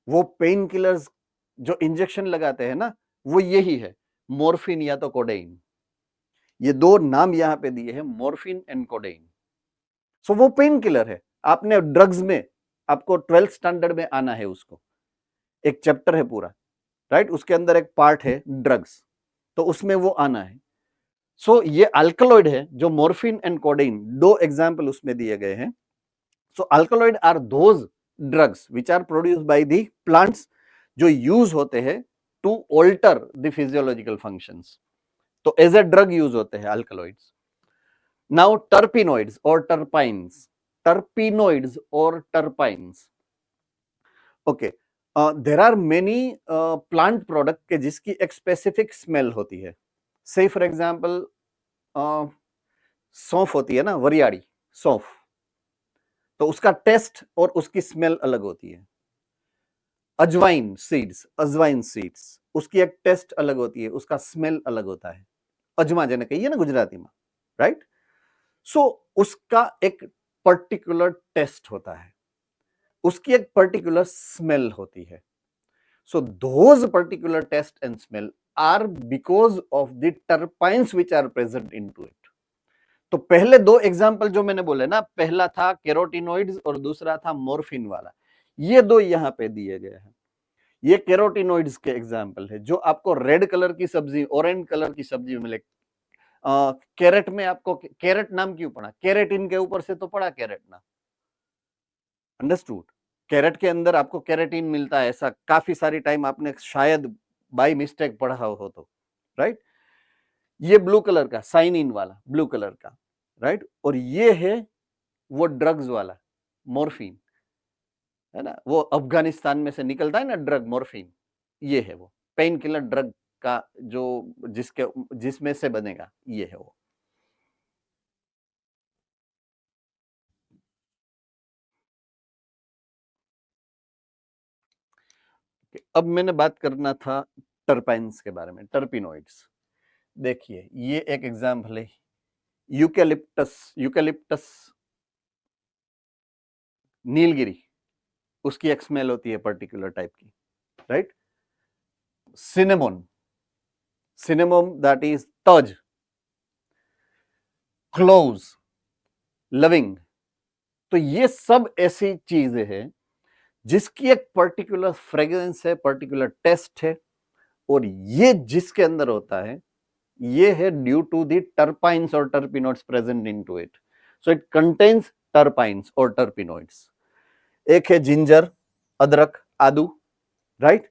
वो पेन किलर्स जो इंजेक्शन लगाते हैं ना वो यही है, मॉर्फिन या तो कोडेइन. ये दो नाम यहां पे दिए हैं, मॉर्फिन एंड कोडेइन. सो वो पेन किलर है. आपने ड्रग्स में आपको 12th स्टैंडर्ड में आना है, उसको एक चैप्टर है पूरा, राइट? उसके अंदर एक पार्ट है ड्रग्स, तो उसमें वो आना है. सो ये अल्कलॉइड है जो मॉर्फिन एंड कोडेइन, दो एग्जाम्पल उसमें दिए गए हैं. So alkaloid are those drugs which are produced by the plants जो यूज होते हैं to alter the physiological functions. तो एज ए ड्रग यूज होते हैं अल्कलॉइड्स. नाउ टर्पिनोइड्स और टर्पाइन्स. टर्पिनोइड्स और terpenes, okay. There are many plant product के जिसकी एक स्पेसिफिक स्मेल होती है. से फॉर एग्जांपल सौंफ होती है ना, वरियाड़ी सौंफ, तो उसका टेस्ट और उसकी स्मेल अलग होती है. अजवाइन सीड्स, उसकी एक टेस्ट अलग होती है, उसका स्मेल अलग होता है. अजमा जेने कहिए ना गुजराती में, राइट? सो उसका एक पर्टिकुलर टेस्ट होता है, उसकी एक पर्टिकुलर स्मेल होती है. So those particular taste and smell are because of the terpenes which are present into it. तो पहले दो एग्जांपल जो मैंने बोले ना, पहला था कैरोटिनोइड्स और दूसरा था मॉर्फिन वाला, ये दो यहां पे दिए गए हैं. ये कैरोटिनोइड्स के एग्जांपल है जो आपको रेड कलर की सब्जी, ऑरेंज कलर की सब्जी में मिले. कैरेट में आपको कैरेट नाम क्यों पड़ा? कैरेटिन के ऊपर से तो पड़ा कैरेट नाम. अंडरस्टूड? कैरेट के अंदर आपको कैरेटिन मिलता है, ऐसा काफी सारी टाइम आपने शायद बाय मिस्टेक पढ़ा हो तो, राइट? ये ब्लू कलर का साइनिन वाला, ब्लू कलर का, राइट? और ये है वो ड्रग्स वाला मॉर्फिन, है ना, वो अफगानिस्तान में से निकलता है ना ड्रग मॉर्फिन, ये है वो पेन किलर ड्रग का जो जिसमें से बनेगा, ये है वो. अब मैंने बात करना था टर्पाइन्स के बारे में, टर्पिनोइड्स. देखिए ये एक एग्जाम्पल है, यूकेलिप्टस नीलगिरी, उसकी एक स्मेल होती है पर्टिकुलर टाइप की, राइट? सिनेमोम दैट इज तज, क्लोव्स, लविंग. तो ये सब ऐसी चीजें हैं जिसकी एक पर्टिकुलर फ्रेग्रेंस है, पर्टिकुलर टेस्ट है, और ये जिसके अंदर होता है ये है ड्यू टू द टर्पाइन्स और terpenoids present into it. So it contains terpenes और टर्पिनोइड्स. एक है जिंजर, अदरक, आदू, राइट।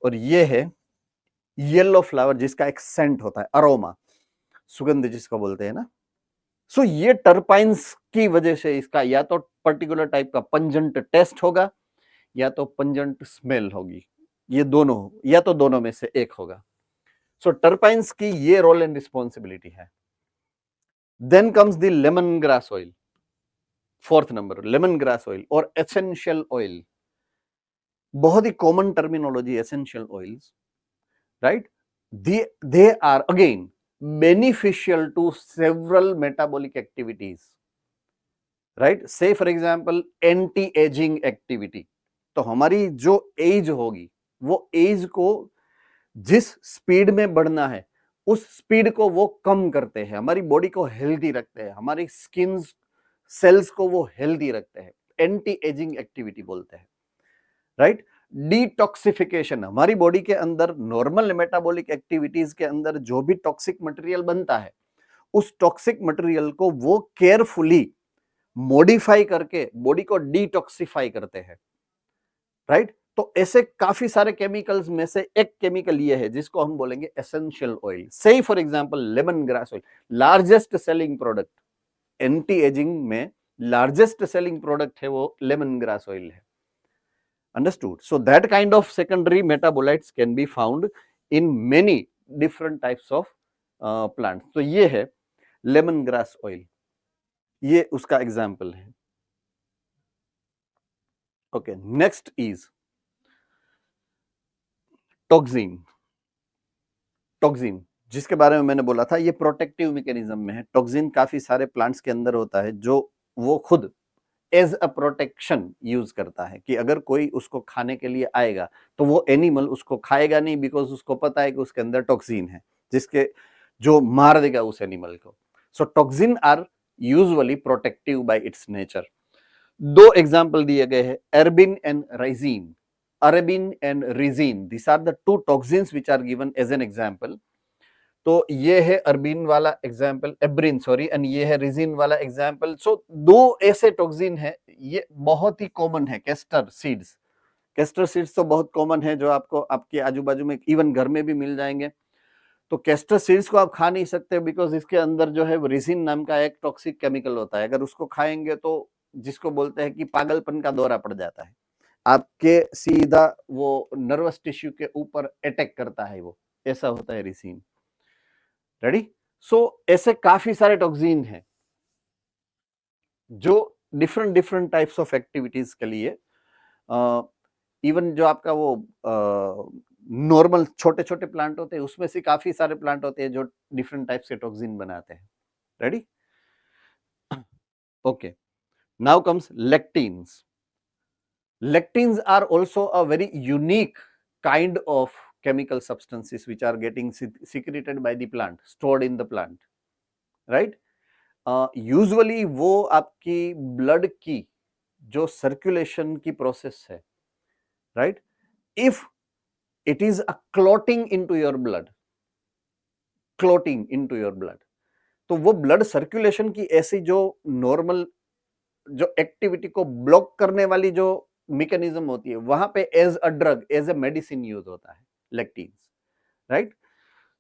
और ये है येलो फ्लावर जिसका एक सेंट होता है, अरोमा, सुगंध जिसको बोलते हैं ना। सो ये टर्पाइन्स की वजह से इसका या तो पर्टिकुलर टाइप का पंजेंट टेस्ट होगा या तो पंजेंट स्मेल होगी, ये दोनों या तो दोनों में से एक होगा। सो टर्पाइन्स की ये रोल एंड रिस्पॉन्सिबिलिटी है। Then comes the lemon grass oil, fourth number, lemon grass oil और एसेंशियल ऑयल। बहुत ही common terminology essential oils, right. they are again beneficial to several metabolic activities, right? Say for example anti-aging activity, तो हमारी जो as होगी वो as को जिस स्पीड में बढ़ना है उस स्पीड को वो कम करते हैं, हमारी बॉडी को हेल्दी रखते हैं, हमारी स्किन सेल्स को वो हेल्दी रखते हैं, एंटी एजिंग एक्टिविटी बोलते हैं, राइट। डिटॉक्सिफिकेशन, हमारी बॉडी के अंदर नॉर्मल मेटाबॉलिक एक्टिविटीज के अंदर जो भी टॉक्सिक मटेरियल बनता है उस टॉक्सिक मटेरियल को वो केयरफुली मॉडिफाई करके बॉडी को डिटॉक्सिफाई करते हैं, राइट। तो ऐसे काफी सारे केमिकल्स में से एक केमिकल ये है जिसको हम बोलेंगे एसेंशियल ऑयल। से for example lemon grass oil, largest selling product, anti ageing में लार्जेस्ट सेलिंग प्रोडक्ट है वो लेमन ग्रास ऑयल है। Understood? So that kind of secondary metabolites can be found in many different types of plants. तो ये है lemon grass oil, ये उसका example है। Okay, next is toxin. Toxin जिसके बारे में मैंने बोला था ये प्रोटेक्टिव मैकेनिज्म में है। टॉक्सिन काफी सारे प्लांट्स के अंदर होता है जो वो खुद एज अ प्रोटेक्शन यूज करता है कि अगर कोई उसको खाने के लिए आएगा तो वो एनिमल उसको खाएगा नहीं, बिकॉज उसको पता है कि उसके अंदर टॉक्सिन है जिसके जो मार देगा उस एनिमल को। So toxin are usually protective by its nature. दो एग्जांपल दिए गए हैं, एर्बिन एंड राइजीन। अरेबिन and ricin, this are the two toxins which are given as an example. तो ये है अर्बिन वाला एग्जाम्पल, एब्रिन सॉरी, एंड ये है रिजिन वाला एग्जाम्पल। सो दो ऐसे टॉक्सिन है, ये बहुत ही कॉमन है। कैस्टर सीड्स, कैस्टर सीड्स तो बहुत कॉमन है जो आपको आपके आजू बाजू में इवन घर में भी मिल जाएंगे। तो कैस्टर सीड्स को आप खा नहीं सकते बिकॉज इसके अंदर जो है रिजिन नाम का एक टॉक्सिक केमिकल होता है। अगर उसको खाएंगे तो जिसको बोलते हैं कि पागलपन का दौरा पड़ जाता है, आपके सीधा वो नर्वस टिश्यू के ऊपर अटैक करता है, वो ऐसा होता है रिजिन। रेडी? सो ऐसे काफी सारे टॉक्सिन हैं जो different different types of activities के लिए, इवन जो आपका वो नॉर्मल छोटे छोटे प्लांट होते हैं उसमें से काफी सारे प्लांट होते हैं जो डिफरेंट टाइप्स के टॉक्सिन बनाते हैं। Ready? Okay, now comes lectins. Lectins are also a very unique kind of chemical substances which are getting secreted by the plant, stored in the plant, right? Usually वो आपकी blood की जो circulation की process है, right? If it is a clotting into your blood, clotting into your blood, तो वो blood circulation की ऐसी जो normal जो एक्टिविटी को ब्लॉक करने वाली जो मैकेनिज्म होती है वहां पे as a drug, as a medicine use होता है लेक्टिन्स, राइट।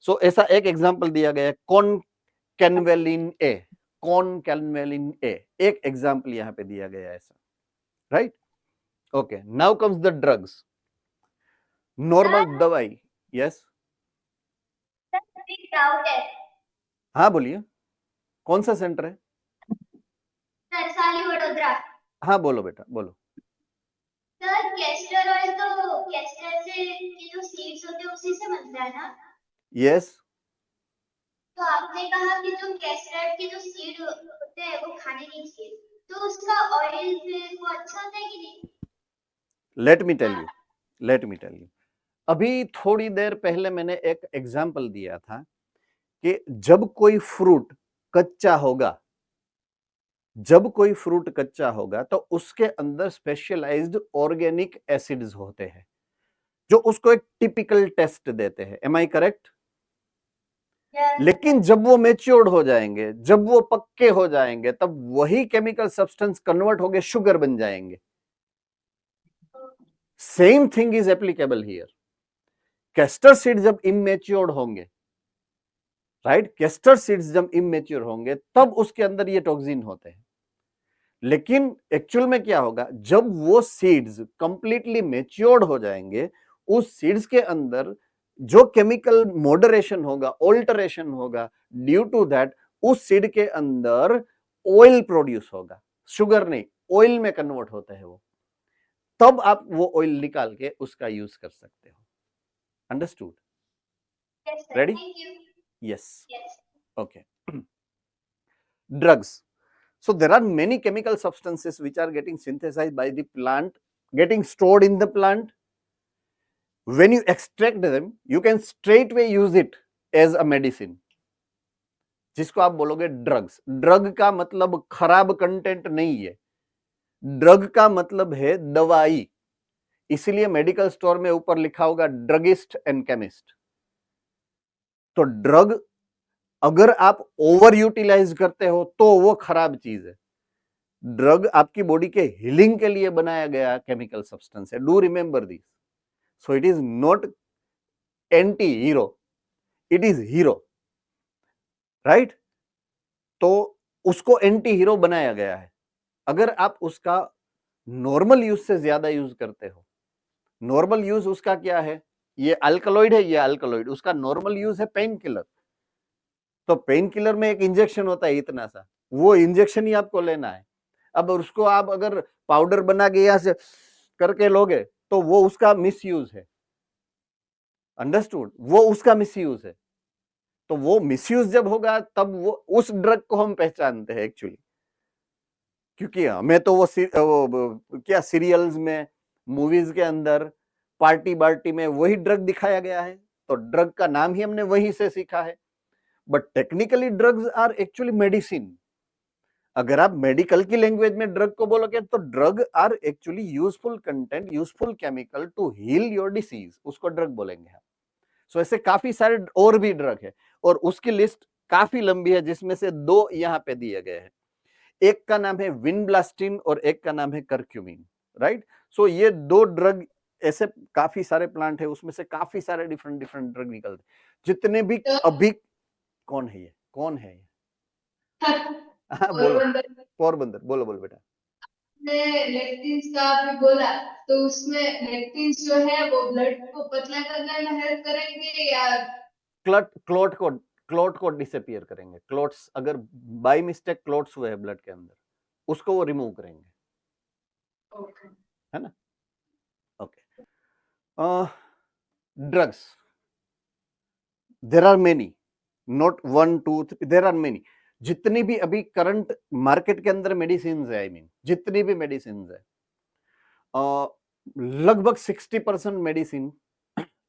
सो ऐसा एक एग्जांपल दिया गया है कॉनकैनवेलिन ए, कॉनकैनवेलिन ए एक एग्जांपल यहां पे दिया गया है ऐसा, right. Okay, now comes the drugs, normal दवाई। यस, डाउट है हाँ बोलिए, कौन सा सेंटर है? नरसाली वडोदरा। हाँ बोलो बेटा बोलो। सर कैस्टर ऑयल तो कैस्टर से की जो सीड्स होते हैं उसी से बनता है ना? यस, तो आपने कहा कि जो कैस्टर के जो सीड होते हैं वो खाने नहीं चाहिए, तो उसका ऑयल फिर वो अच्छा होता है कि नहीं? Let me tell you. अभी थोड़ी देर पहले मैंने एक एग्जाम्पल दिया था कि जब कोई फ्रूट कच्चा होगा, जब कोई फ्रूट कच्चा होगा तो उसके अंदर स्पेशलाइज्ड ऑर्गेनिक एसिड्स होते हैं जो उसको एक टिपिकल टेस्ट देते हैं। Am I correct? लेकिन जब वो मैच्योर्ड हो जाएंगे, जब वो पक्के हो जाएंगे, तब वही केमिकल सब्सटेंस कन्वर्ट होके शुगर बन जाएंगे। Same thing is applicable here. Castor seed जब इमेच्योर्ड होंगे, राइट, कैस्टर सीड्स जब इमेच्योर होंगे तब उसके अंदर ये टॉक्सिन होते हैं. लेकिन एक्चुअल में क्या होगा, जब वो सीड्स कंप्लीटली मेच्योर्ड हो जाएंगे, उस सीड्स के अंदर जो केमिकल मॉडरेशन होगा, ऑल्टरेशन होगा, ड्यू टू दैट उस सीड के अंदर ऑयल प्रोड्यूस होगा. शुगर नहीं, ऑयल में कन्वर्ट होते हैं वो. तब आप वो ऑयल निकाल के उसका यूज कर सकते हो. Understood? Yes, sir. Ready? Thank you. Yes. Yes. Okay. Drugs. So there are many chemical substances which are getting synthesized by the plant, getting stored in the plant. When you extract them, you can straightway use it as a medicine. जिसको आप बोलोगे drugs. Drug का मतलब खराब content नहीं है. Drug का मतलब है दवाई. इसीलिए मेडिकल स्टोर में ऊपर लिखा होगा ड्रगिस्ट एंड केमिस्ट. तो ड्रग अगर आप ओवर यूटिलाइज करते हो तो वो खराब चीज है. ड्रग आपकी बॉडी के हीलिंग के लिए बनाया गया केमिकल सब्सटेंस है. Do remember this. So it is not anti hero, it is hero, right. तो उसको एंटी हीरो बनाया गया है. अगर आप उसका नॉर्मल यूज से ज्यादा यूज करते हो, नॉर्मल यूज उसका क्या है, ये अल्कलॉइड है, ये अल्कलॉइड, उसका नॉर्मल यूज है पेन किलर. तो पेन किलर में एक इंजेक्शन होता है इतना सा, वो इंजेक्शन ही आपको लेना है. अब उसको आप अगर पाउडर बना के यहां से करके लोगे तो वो उसका मिसयूज है. अंडरस्टूड? वो उसका मिसयूज है. तो वो मिसयूज जब होगा तब वो उस ड्रग को हम पहचानते हैं एक्चुअली. क्योंकि हमें तो वो क्या सीरियल्स में, मूवीज के अंदर, पार्टी बार्टी में वही ड्रग दिखाया गया है, तो ड्रग का नाम ही हमने वहीं से सीखा है. But technically drugs are actually medicine. अगर आप मेडिकल की लैंग्वेज में ड्रग को बोलोगे तो drug are actually useful content, useful chemical to heal your disease, उसको ड्रग बोलेंगे हम. सो ऐसे काफी सारे और भी ड्रग है और उसकी लिस्ट काफी लंबी है, जिसमें से 2 यहाँ पे दिए गए हैं. एक का नाम है विनब्लास्टिन और एक का नाम है करक्यूमिन, राइट. सो ये 2 ड्रग, ऐसे काफी सारे प्लांट है, उसमें से काफी सारे डिफरेंट डिफरेंट ड्रग निकलते जितने भी अभी. कौन है ये, कौन है ये? हाँ, बोलो. पोरबंदर. बोलो बोलो बेटा. लेक्टिन्स का आपने बोला, तो उसमें लेक्टिन्स जो है वो ब्लड को पतला करने में हेल्प करेंगे या क्लॉट को डिसअपियर करेंगे. क्लॉट्स अगर बाय मिस्टेक क्लॉट्स हुए हैं ब्लड के अंदर, उसको वो रिमूव करेंगे. ओके, है ना? Okay. Drugs, there are many, not 1 2 3, there are many. जितनी भी अभी करंट मार्केट के अंदर मेडिसिन है, आई मीन जितनी भी मेडिसिन है, लगभग 60% medicine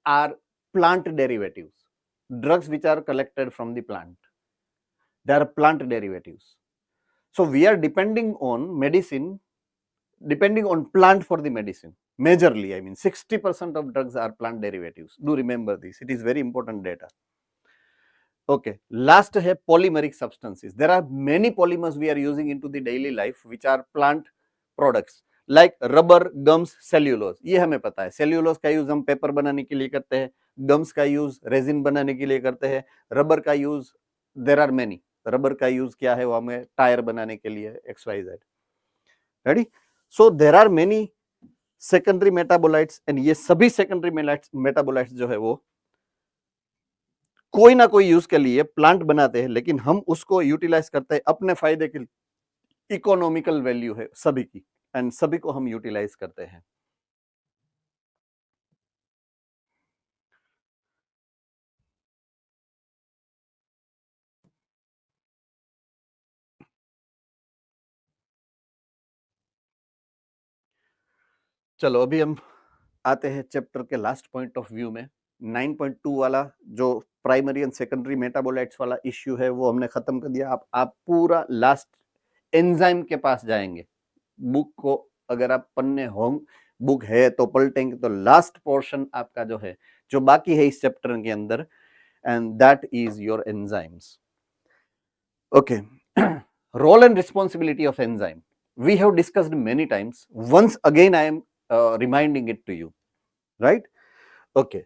are plant derivatives. Drugs which are collected from the plant, they are plant derivatives. So we are depending on medicine, depending on plant for the medicine majorly. I mean 60% of drugs are plant derivatives. Do remember this, it is very important data. Okay, last है polymeric substances. There are many polymers we are using into the daily life which are plant products like rubber, gums, cellulose. ये हमें पता है. Cellulose का use हम paper बनाने के लिए करते हैं, गम्स का यूज रेजिन बनाने के लिए करते हैं, रबर का use, there are many. Rubber का यूज क्या है, वो हमें टायर बनाने के लिए, XYZ. Ready? So there are many secondary metabolites and ये सभी सेकेंडरी मेटाबोलाइट्स जो है वो कोई ना कोई यूज के लिए प्लांट बनाते हैं, लेकिन हम उसको यूटिलाइज करते हैं अपने फायदे के लिए. इकोनॉमिकल वैल्यू है सभी की एंड सभी को हम यूटिलाइज करते हैं. चलो अभी हम आते हैं चैप्टर के लास्ट पॉइंट ऑफ व्यू में. 9.2 वाला जो प्राइमरी एंड सेकेंडरी मेटाबोलाइट्स वाला इश्यू है वो हमने खत्म कर दिया. आप पूरा लास्ट एंजाइम के पास जाएंगे. बुक को अगर आप पन्ने होंगे, बुक है तो पलटेंगे तो लास्ट पोर्शन आपका जो है, जो बाकी है इस चैप्टर के अंदर, and that is your enzymes. Okay, role and responsibility of enzyme we have discussed many times. Once again I am reminding it to you, right? Okay.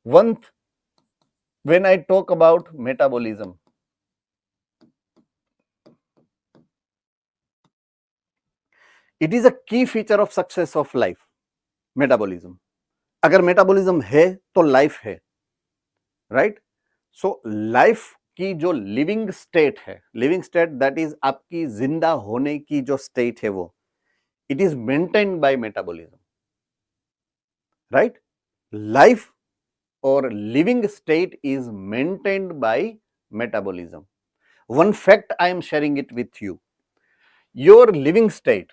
When I talk about metabolism, it is a key feature of success of life. Metabolism. अगर metabolism है तो life है, right? So life की जो living state है, living state that is आपकी जिंदा होने की जो स्टेट है वो, it is maintained by metabolism, right? Life और living state is maintained by metabolism. One fact I am sharing it with you. Your living state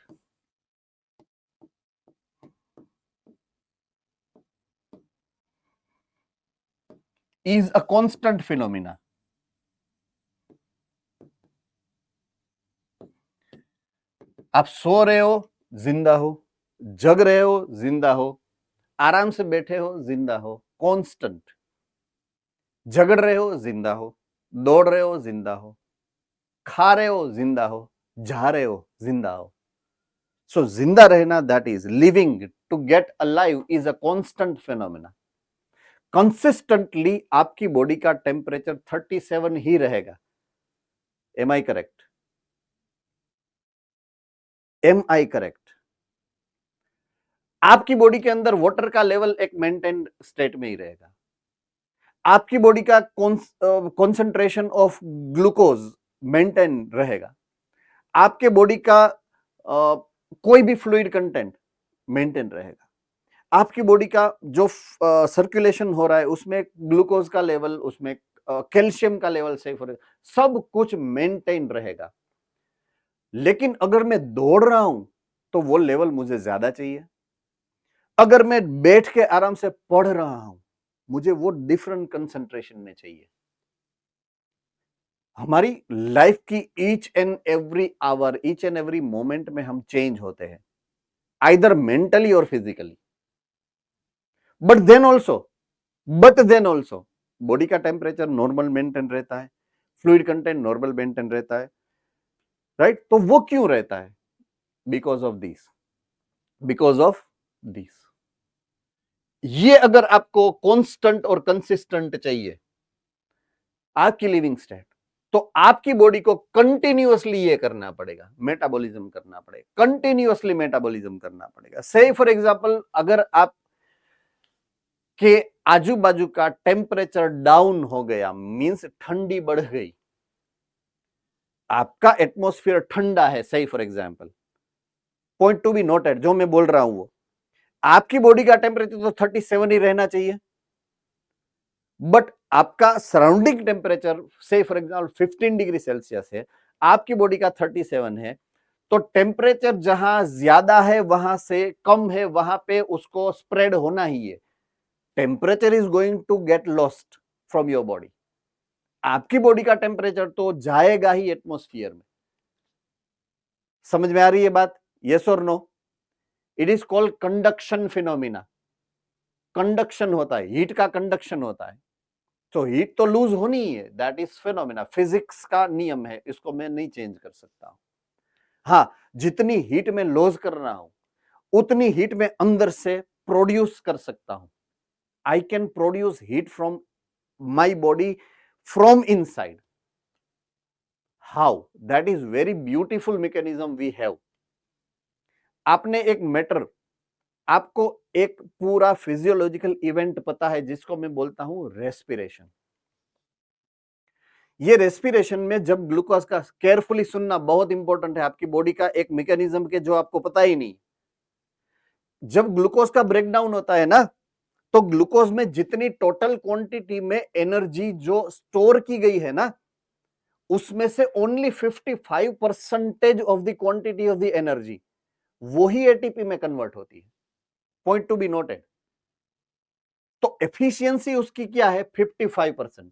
is a constant phenomena. आप सो रहे हो, जिंदा हो, जग रहे हो, जिंदा हो, आराम से बैठे हो, जिंदा हो, कांस्टेंट। झगड़ रहे हो, जिंदा हो, दौड़ रहे हो, जिंदा हो, खा रहे हो, जिंदा हो, जा रहे हो, जिंदा हो। सो जिंदा रहना, that is living, to get alive is a constant phenomena. Consistently आपकी बॉडी का टेम्परेचर 37 ही रहेगा। Am I correct? Am I correct? आपकी बॉडी के अंदर वाटर का लेवल एक मेंटेन्ड स्टेट में ही रहेगा। आपकी बॉडी का कॉन्सेंट्रेशन ऑफ ग्लूकोज मेंटेन रहेगा। आपके बॉडी का कोई भी फ्लूइड कंटेंट मेंटेन रहेगा। आपकी बॉडी का जो सर्कुलेशन हो रहा है उसमें ग्लूकोज का लेवल, उसमें कैल्शियम का लेवल सेफ रहेगा, सब कुछ मेंटेन रहेगा। लेकिन अगर मैं दौड़ रहा हूं तो वो लेवल मुझे ज्यादा चाहिए। अगर मैं बैठ के आराम से पढ़ रहा हूं, मुझे वो डिफरेंट कंसंट्रेशन में चाहिए। हमारी लाइफ की each and every hour, each and every moment में हम चेंज होते हैं, आइदर मेंटली और physically. But then also body का टेम्परेचर नॉर्मल मेंटेन रहता है, फ्लूइड कंटेंट नॉर्मल मेंटेन रहता है, राइट? तो वो क्यों रहता है? Because of this. ये अगर आपको कांस्टेंट और कंसिस्टेंट चाहिए आपकी लिविंग स्टेट, तो आपकी बॉडी को कंटिन्यूअसली ये करना पड़ेगा, मेटाबॉलिज्म करना पड़ेगा, कंटिन्यूअसली मेटाबॉलिज्म करना पड़ेगा। से फॉर एग्जांपल, अगर आप के आजू बाजू का टेम्परेचर डाउन हो गया, मींस ठंडी बढ़ गई, आपका एटमॉस्फेयर ठंडा है, सही for example, point to be noted, जो मैं बोल रहा हूं वो, आपकी बॉडी का टेम्परेचर तो 37 ही रहना चाहिए, बट आपका सराउंडिंग टेम्परेचर से फॉर एग्जांपल 15 डिग्री सेल्सियस है, आपकी बॉडी का 37 है, तो टेम्परेचर जहां ज्यादा है वहां से कम है, वहां पे उसको स्प्रेड होना ही है। Temperature is going to get lost from your body. आपकी बॉडी का टेम्परेचर तो जाएगा ही एटमॉस्फेयर में। समझ में आ रही है बात? यस और no? It is called conduction phenomena. Conduction होता है, हीट का कंडक्शन होता है, तो हीट तो लूज होनी ही है, दैट इज फिनोमिना, फिजिक्स का नियम है, इसको मैं नहीं चेंज कर सकता हूं। हां, जितनी हीट में लॉस कर रहा हूं उतनी हीट में अंदर से प्रोड्यूस कर सकता हूं। I can produce heat from my body from inside. How? That is very beautiful mechanism we have. आपने एक मैटर, आपको एक पूरा फिजियोलॉजिकल इवेंट पता है जिसको मैं बोलता हूं रेस्पिरेशन। ये रेस्पिरेशन में जब ग्लूकोज का, केयरफुली सुनना बहुत इंपॉर्टेंट है, आपकी बॉडी का एक मैकेनिज्म के जो आपको पता ही नहीं, जब ग्लूकोज का ब्रेकडाउन होता है ना, तो ग्लूकोज में जितनी टोटल क्वांटिटी में एनर्जी जो स्टोर की गई है ना, उसमें से only 55% of the quantity of the energy वही एटीपी में कन्वर्ट होती है। Point to be noted. तो एफिशिएंसी उसकी क्या है? 55%।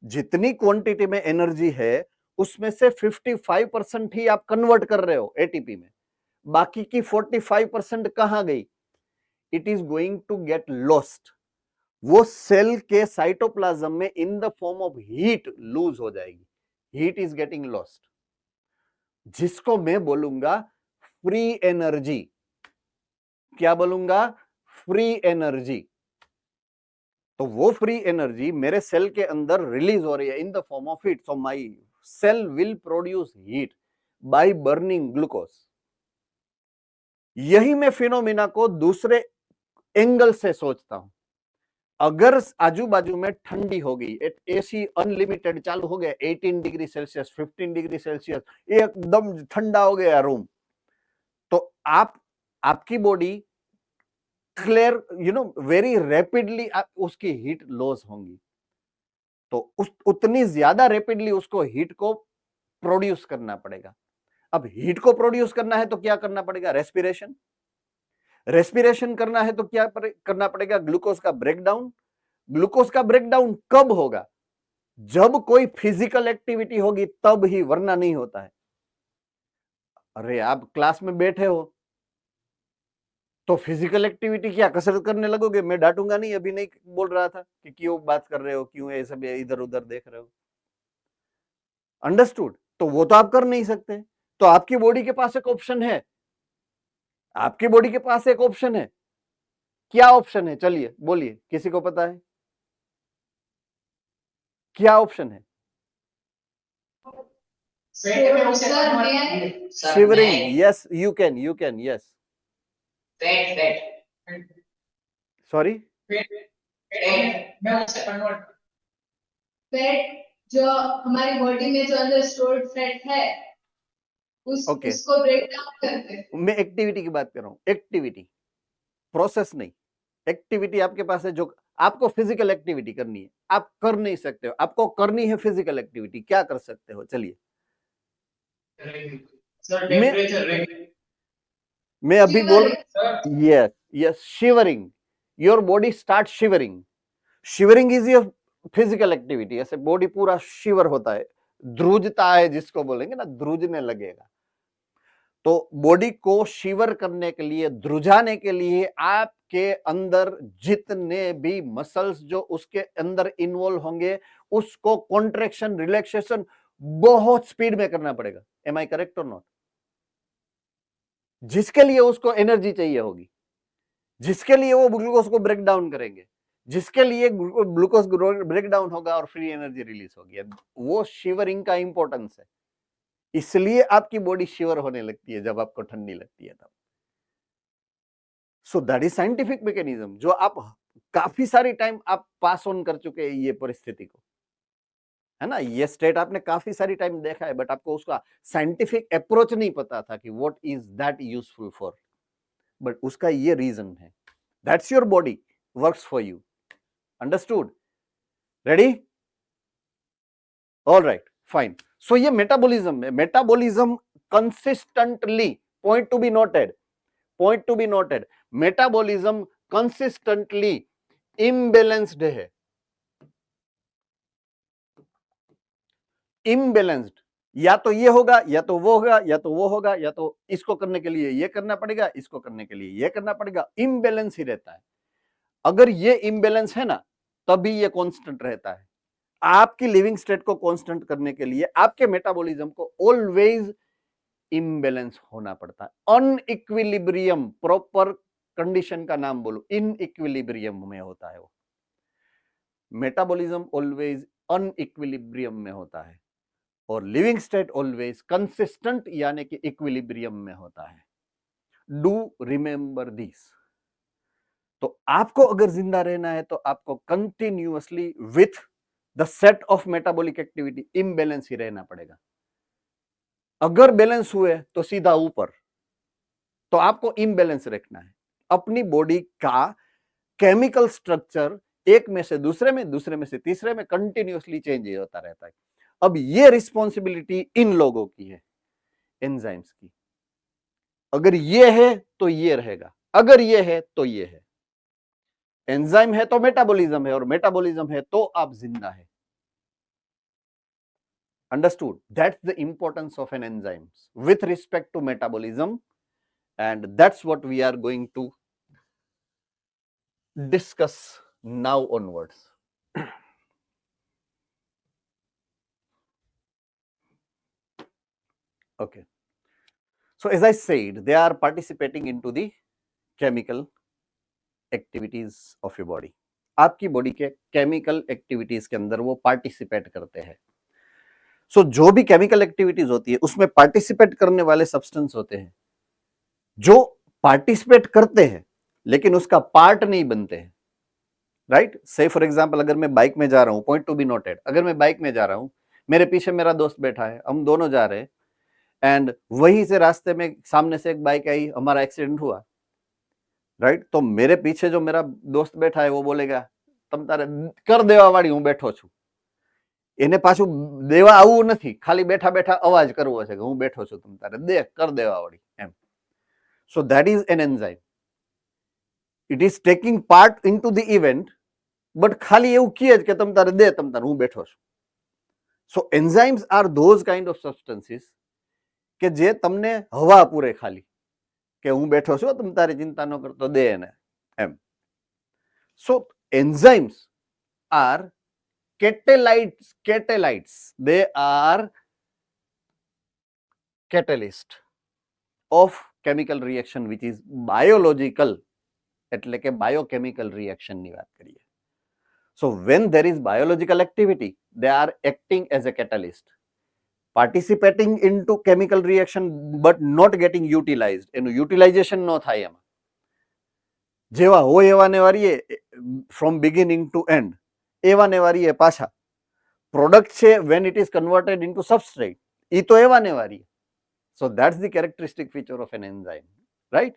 जितनी क्वांटिटी में एनर्जी है उसमें से 55% ही आप कन्वर्ट कर रहे हो एटीपी में, बाकी की 45% कहां गई? It is going to get lost. वो सेल के साइटोप्लाज्म में in the form of heat lose हो जाएगी। हीट इज गेटिंग लॉस्ट, जिसको मैं बोलूंगा फ्री एनर्जी। क्या बोलूंगा? Free energy. तो वो फ्री एनर्जी मेरे सेल के अंदर रिलीज हो रही है in the form of heat. So my cell will produce heat by burning glucose. यही मैं फिनोमिना को दूसरे एंगल से सोचता हूं। अगर आजू बाजू में ठंडी हो गई, एसी अनलिमिटेड चालू हो गया, 18 डिग्री सेल्सियस, 15 डिग्री सेल्सियस, एकदम ठंडा हो गया रूम, तो आपकी बॉडी क्लियर वेरी रैपिडली उसकी हीट लॉस होंगी। तो उतनी ज्यादा रैपिडली उसको हीट को प्रोड्यूस करना पड़ेगा। अब हीट को प्रोड्यूस करना है तो क्या करना पड़ेगा? रेस्पिरेशन। रेस्पिरेशन करना है तो क्या करना पड़ेगा? ग्लूकोज का ब्रेकडाउन। ग्लूकोज का ब्रेकडाउन कब होगा? जब कोई फिजिकल एक्टिविटी होगी तब ही, वरना नहीं होता है। अरे आप क्लास में बैठे हो तो फिजिकल एक्टिविटी क्या कसरत करने लगोगे? मैं डांटूंगा नहीं, अभी नहीं बोल रहा था कि क्यों बात कर रहे हो, क्यों ये सब इधर उधर देख रहे हो। अंडरस्टूड? तो वो तो आप कर नहीं सकते। तो आपकी बॉडी के पास एक ऑप्शन है, आपकी बॉडी के पास एक ऑप्शन है। क्या ऑप्शन है? चलिए बोलिए, किसी को पता है क्या ऑप्शन है? Shivering. Yes, you can, yes. Sorry, fat जो हमारी बॉडी में जो अंदर स्टोर्ड फैट है Okay. उसको ब्रेक डाउन करते हैं। मैं एक्टिविटी की बात कर रहा हूं, एक्टिविटी, प्रोसेस नहीं। एक्टिविटी आपके पास है, जो आपको फिजिकल एक्टिविटी करनी है, आप कर नहीं सकते हो। आपको करनी है फिजिकल एक्टिविटी, क्या कर सकते हो? चलिए, मैं अभी बोल yes yes, shivering. Your body start shivering. Shivering is your physical activity. ऐसे बॉडी पूरा शिवर होता है, ध्रुजता है जिसको बोलेंगे ना, ध्रुजने लगेगा। तो बॉडी को शिवर करने के लिए, ध्रुजाने के लिए, आपके अंदर जितने भी मसल्स जो उसके अंदर इन्वॉल्व होंगे, उसको कॉन्ट्रैक्शन, रिलैक्सेशन बहुत स्पीड में करना पड़ेगा। एम आई करेक्ट और नॉट? जिसके लिए उसको एनर्जी चाहिए होगी, जिसके लिए वो ग्लूकोज को ब्रेक डाउन करेंगे, जिसके लिए ग्लूकोज ब्रेक डाउन होगा और फ्री एनर्जी रिलीज होगी। वो शिवरिंग का इंपॉर्टेंस है। इसलिए आपकी बॉडी शिवर होने लगती है जब आपको ठंडी लगती है तब। सो दैट इज साइंटिफिक मैकेनिज्म, जो आप काफी सारी टाइम आप पास ऑन कर चुके हैं ये परिस्थिति को, है ना। ये स्टेट आपने काफी सारी टाइम देखा है, बट आपको उसका साइंटिफिक अप्रोच नहीं पता था कि what is that useful for. But उसका ये रीजन है, that's your body works for you. Understood? Ready? All right, fine. So ये मेटाबॉलिज्म है। Metabolism consistently, point to be noted, point to be noted, metabolism consistently imbalanced है। Imbalanced, या तो ये होगा, या तो वो होगा, या तो वो होगा, या तो इसको करने के लिए ये करना पड़ेगा, इसको करने के लिए ये करना पड़ेगा। इम्बैलेंस ही रहता है। अगर ये इम्बैलेंस है ना, तभी ये कांस्टेंट रहता है। आपकी लिविंग स्टेट को कांस्टेंट करने के लिए आपके मेटाबॉलिज्म को ऑलवेज इम्बैलेंस होना पड़ता है। अनइक्विलिब्रियम, प्रॉपर कंडीशन का नाम बोलो, इन इक्विलिब्रियम में होता है वो। मेटाबॉलिज्म ऑलवेज अनइक्विलिब्रियम में होता है और लिविंग स्टेट ऑलवेज कंसिस्टेंट यानी कि इक्विलिब्रियम में होता है। Do remember this. तो आपको अगर जिंदा रहना है तो आपको continuously with the set of metabolic activity imbalance ही रहना पड़ेगा। अगर बैलेंस हुए तो सीधा ऊपर, तो आपको इम्बैलेंस रखना है। अपनी बॉडी का केमिकल स्ट्रक्चर एक में से दूसरे में, दूसरे में से तीसरे में कंटिन्यूअसली चेंज होता रहता है। अब ये रिस्पॉन्सिबिलिटी इन लोगों की है, एंजाइम्स की। अगर ये है तो ये रहेगा, अगर ये है तो ये है। एंजाइम है तो मेटाबॉलिज्म है, और मेटाबॉलिज्म है तो आप जिंदा है। Understood? That's the importance of an enzyme with respect to metabolism, and that's what we are going to discuss now onwards. Okay. So as I said, they are participating into the chemical activities of your body, आपकी body के chemical activities के अंदर वो participate करते हैं। सो जो भी chemical activities होती है उसमें पार्टिसिपेट करने वाले सब्सटेंस होते हैं, जो पार्टिसिपेट करते हैं लेकिन उसका पार्ट नहीं बनते हैं, राइट। से फॉर एग्जांपल अगर मैं बाइक में जा रहा हूं, पॉइंट टू बी नोटेड, अगर मैं बाइक में जा रहा हूं, मेरे पीछे मेरा दोस्त बैठा है, हम दोनों जा रहे हैं, एंड वहीं से रास्ते में सामने से एक बाइक आई, हमारा एक्सीडेंट हुआ, राइट। तो मेरे पीछे जो मेरा दोस्त बैठा है वो बोलेगा तम तारे कर देवा वाળી હું બેઠો છું, એને પાછું દેવા આવવું નથી, ખાલી બેઠા બેઠા અવાજ કરવો છે કે હું બેઠો છું, તમ તારે દે કર દેવા વાળી એમ. So that is an enzyme. It is taking part into the event, but ખાલી એવું કહે છે કે તમ તારે દે તમ તારે હું બેઠો છું. So enzymes are those kind of substances કે જે તમને હવા પૂરે ખાલી કે હું બેઠો છું, તમ તારી ચિંતા ન કરતો દે એને એમ. So enzymes are catalytes, they are catalyst of chemical reaction which is biological, એટલે કે biochemical reaction ની વાત કરીએ. So when there is biological activity, they are acting as a catalyst, participating into chemical reaction but not getting utilized, એનું utilization ન થાય એમાં. જેવા હોય એવા ને વારીએ from beginning to end, એવા ને વારીએ પાછા પ્રોડક્ટ છે when it is converted into substrate, ઈ તો એવા ને વારીએ. So that's the characteristic feature of an enzyme, right?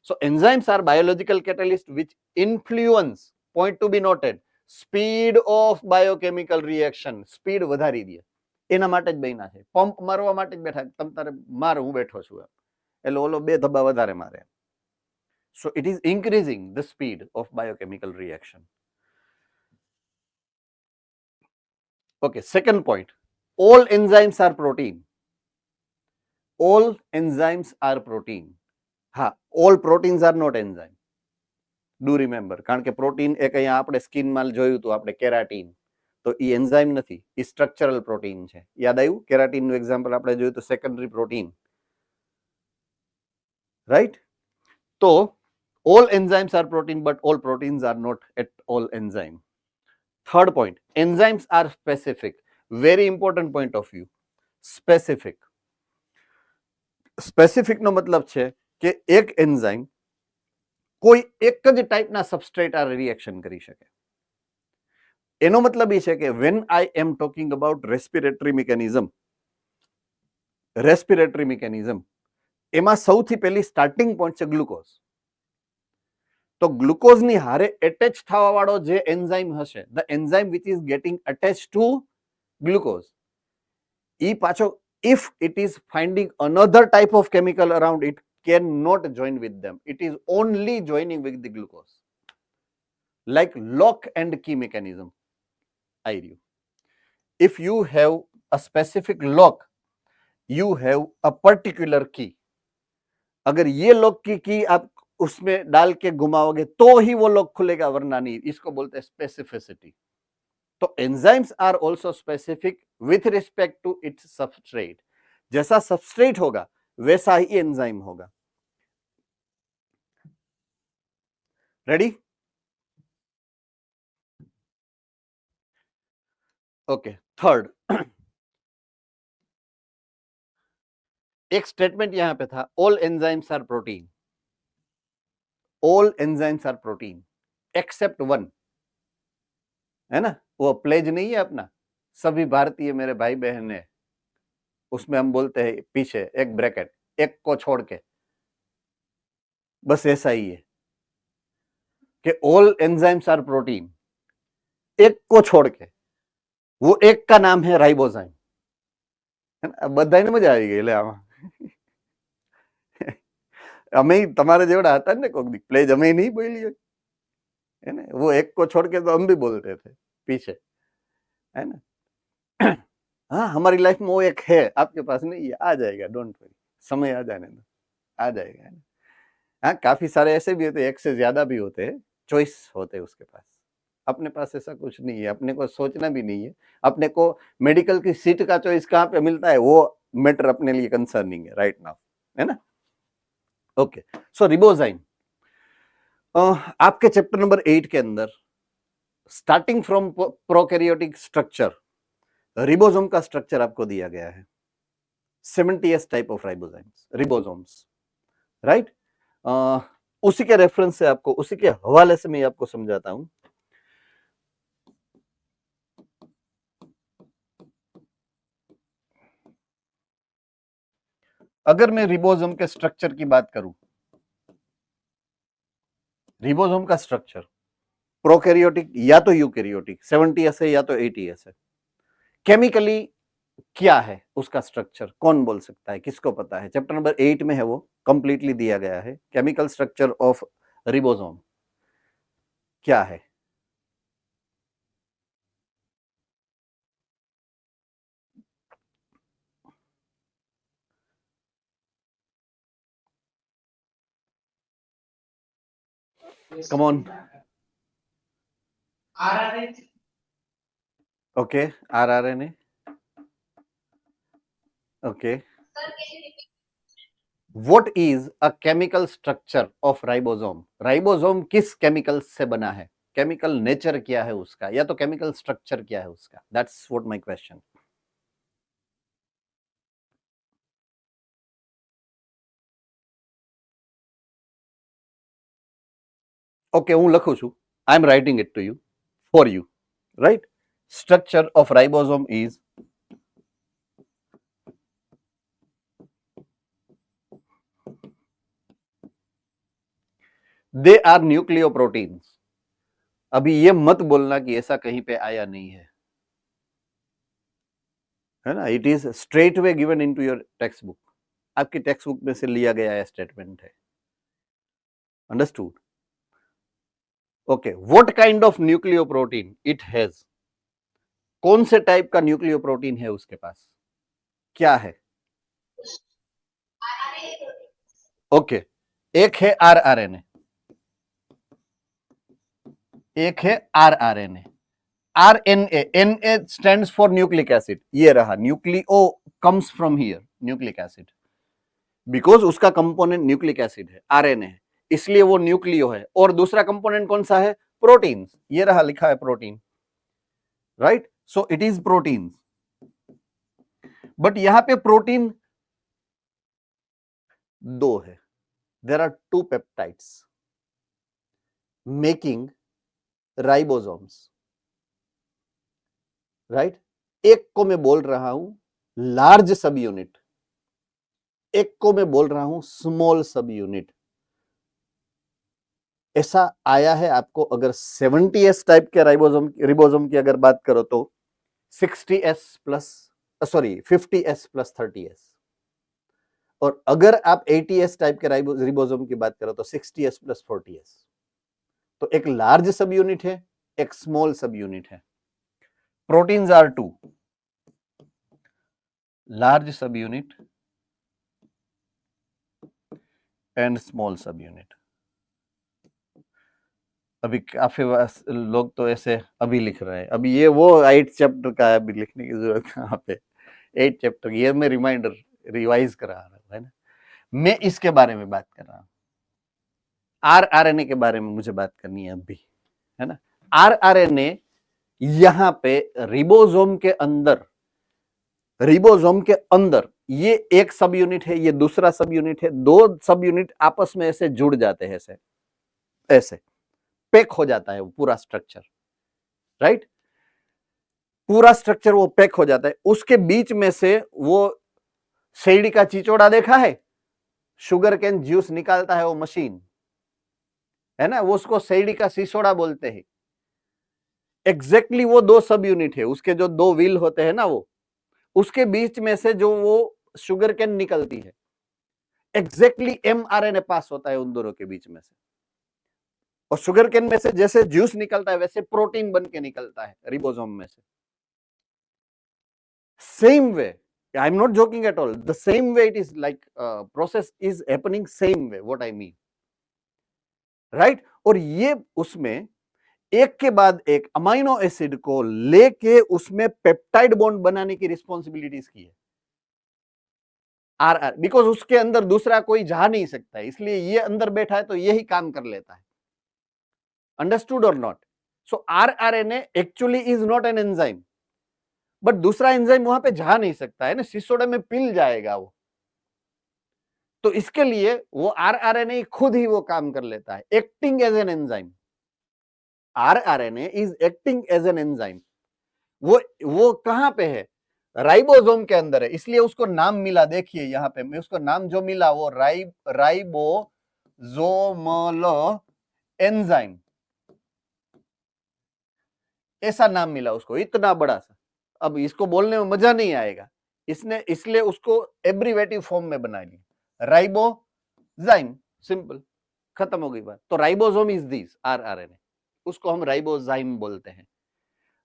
So enzymes are biological catalysts which influence, point to be noted, speed of biochemical reaction, speed વધારી દે, એના માટે જ બન્યા છે. Pump મારવા માટે જ બેઠા, તમ તારે માર હું બેઠો છું એમ, એટલે ઓલો બે ધબ્બા વધારે મારે. So it is increasing the speed of biochemical reaction. Okay, second point, all enzymes are protein. All enzymes are protein. હા, all proteins are not enzyme. Do remember, કારણ કે પ્રોટીન એક અહીંયા આપણે સ્કિનમાં જોયું હતું આપણે કેરાટીન, તો ઈ એન્ઝાઇમ નથી, ઈ સ્ટ્રક્ચરલ પ્રોટીન છે. યાદ આવ્યું? કેરાટીનનું એક્ઝામ્પલ આપણે જોયું તો સેકન્ડરી પ્રોટીન, રાઈટ? તો all enzymes are protein but all proteins are not at all enzyme. Third point, enzymes are specific. Very important point of view. Specific. Specific નો મતલબ છે કે એક એન્ઝાઇમ કોઈ એક જ ટાઈપના સબસ્ટ્રેટ આ રિએક્શન કરી શકે. એનો મતલબ એ છે કે when I am talking about respiratory mechanism, એમાં સૌથી પહેલી સ્ટાર્ટિંગ પોઈન્ટ છે ગ્લુકોઝ. તો ગ્લુકોઝની હારે એટેચ થવા વાળો જે એન્ઝાઇમ હશે, the enzyme which is getting attached to glucose, ઈ પાછો if it is finding another type of chemical around it, cannot join with them. It is only joining with the glucose. Like lock and key mechanism. If you have a specific lock, you have a particular key. अगर ये lock की की आप उसमें डाल के घुमाओगे तो ही वो लॉक खुलेगा, वरना नहीं. इसको बोलते हैं स्पेसिफिसिटी. तो enzymes are also specific with respect to its substrate. जैसा सबस्ट्रेट होगा वैसा ही एंजाइम होगा. रेडी? ओके. थर्ड, एक स्टेटमेंट यहां पे था, all enzymes are protein. All enzymes are protein except one, है ना? वो प्लेज नहीं है अपना, सभी भारतीय मेरे भाई बहन है, उसमें हम बोलते हैं पीछे एक ब्रैकेट, एक को छोड़ के, बस ऐसा ही है कि ऑल एंजाइम्स आर प्रोटीन, एक को छोड़ के. वो एक का नाम है राइबोजाइम. है ना? बधाने मजा આવી ગઈ. એટલે આમાં અમે તમારે જેવડા હતા ને કોક દી પ્લેજ અમે नहीं बोली है ना, वो एक को छोड़ के तो हम भी बोलते थे पीछे, है ना. हाँ, हमारी लाइफ में वो एक है, आपके पास नहीं है, आ जाएगा, डोंट वरी, समय आ जाने दो, आ जाएगा, है ना. हाँ, काफी सारे ऐसे भी होते हैं, एक से ज्यादा भी होते हैं, चॉइस होते हैं उसके पास. अपने पास ऐसा कुछ नहीं है, अपने को सोचना भी नहीं है. अपने को मेडिकल की सीट का चॉइस कहाँ पे मिलता है वो मैटर अपने लिए कंसर्निंग है राइट नाउ, है ना. ओके. सो रिबोजाइम, आपके चैप्टर नंबर 8 के अंदर starting from prokaryotic structure ribosome का स्ट्रक्चर आपको दिया गया है 70s टाइप ऑफ रिबोसोम्स, राइट। उसी के रेफरेंस से आपको, उसी के हवाले से मैं आपको समझाता हूं। अगर मैं रिबोसोम के स्ट्रक्चर की बात करूं, रिबोसोम का स्ट्रक्चर प्रोकैरियोटिक या तो यूकैरियोटिक 70s है या तो 80s है, केमिकली क्या है उसका स्ट्रक्चर, कौन बोल सकता है, किसको पता है? चैप्टर नंबर 8 में है, वो कंप्लीटली दिया गया है। केमिकल स्ट्रक्चर ऑफ रिबोसोम क्या है? Come on. RNA. Okay, rRNA. Okay, sir कैसे repeat? What is a chemical structure of ribosome? Ribosome किस केमिकल से बना है? केमिकल नेचर क्या है उसका, या तो केमिकल स्ट्रक्चर क्या है उसका? That's what my question. Okay, હું લખું છું. I am writing it to you, for you, right? Structure of ribosome is they are nucleoproteins. अभी ये मत बोलना कि ऐसा कहीं पे आया नहीं है ना? It is straight way given into your text book, आपकी टेक्स्ट बुक में से लिया गया है स्टेटमेंट है। Understood? Okay, what kind of nucleoprotein it has? कौन से टाइप का न्यूक्लियोप्रोटीन है उसके पास, क्या है? ओके, एक है आरआरएनए, एक है rRNA. RNA, NA stands for nucleic acid, ये रहा nucleo, comes from here nucleic acid, because उसका कंपोनेंट न्यूक्लिक एसिड है, आरएनए है, इसलिए वो न्यूक्लियो है। और दूसरा कंपोनेंट कौन सा है? प्रोटीन, ये रहा लिखा है protein, right? So it is protein. But यहां पे प्रोटीन दो है, there are two peptides making ribosomes, right? एक को मैं बोल रहा हूं लार्ज सब यूनिट, एक को मैं बोल रहा हूं स्मॉल सब यूनिट। ऐसा आया है आपको, अगर 70s टाइप के रिबोसोम की अगर बात करो तो 60s plus, sorry 50s plus 30s, और अगर आप 80s टाइप के रिबोसोम की बात करो तो 60s प्लस 40s। तो एक लार्ज सब यूनिट है, एक स्मॉल सब यूनिट है। Proteins are two, large subunit and small subunit. अभी काफी लोग तो ऐसे अभी लिख रहे हैं, अभी ये वो 8 चैप्टर का है, अभी लिखने की जरूरत कहाँ पे? 8 चैप्टर, ये मैं रिमाइंडर रिवाइज करा रहा हूं, है ना? मैं इसके बारे में बात कर रहा हूं, आरआरएनए के बारे में मुझे बात करनी है अभी, है ना? आरआरएनए यहां पे रिबोसोम के अंदर ये एक सब यूनिट है, ये दूसरा सब यूनिट है, दो सब यूनिट आपस में ऐसे जुड़ जाते हैं, ऐसे पैक हो जाता है वो पूरा स्ट्रक्चर, राइट? पूरा स्ट्रक्चर वो पैक हो जाता है। उसके बीच में से वो शेरडी का चिचोड़ा देखा है, शुगर कैन जूस निकालता है वो मशीन, है ना? वो उसको शेरडी का सिसोड़ा बोलते हैं। एग्जैक्टली वो दो सब यूनिट है, उसके जो दो व्हील होते हैं ना, वो उसके बीच में से जो वो शुगर कैन निकलती है, एग्जैक्टली एमआरएनए पास होता है उन दोनों के बीच में से, और शुगर कैन में से जैसे जूस निकलता है वैसे प्रोटीन बन के निकलता है रिबोसोम में से। Same way, I am not joking at all, the same way it is like process is happening same way, what I mean, right? और ये उसमें एक के बाद एक अमाइनो एसिड को लेके उसमें पेप्टाइड बॉन्ड बनाने की रिस्पॉन्सिबिलिटीज की है आर, बिकॉज उसके अंदर दूसरा कोई जा नहीं सकता है, इसलिए ये अंदर बैठा है तो यही काम कर लेता है। अंडरस्टूड और not? So rRNA actually is not an enzyme, but दूसरा एंजाइम वहां पे जा नहीं सकता है ना, सिसोडा में पिल जाएगा वो, तो इसके लिए वो आरआरएनए खुद ही वो काम कर लेता है, acting as an enzyme. RRNA is acting as an enzyme. वो कहां पे है? राइबोसोम के अंदर है, इसलिए उसको नाम मिला, देखिए यहां पे मैं उसको नाम जो मिला वो राइबोसोमल एंजाइम, ऐसा नाम मिला उसको, इतना बड़ा सा। अब इसको बोलने में मजा नहीं आएगा, इसने इसलिए उसको एब्रीवेटिव फॉर्म में बना लिया, राइबोजाइम, सिंपल, खत्म हो गई बात। तो राइबोसोम इज दिस आरआरएनए, उसको हम राइबोजाइम बोलते हैं,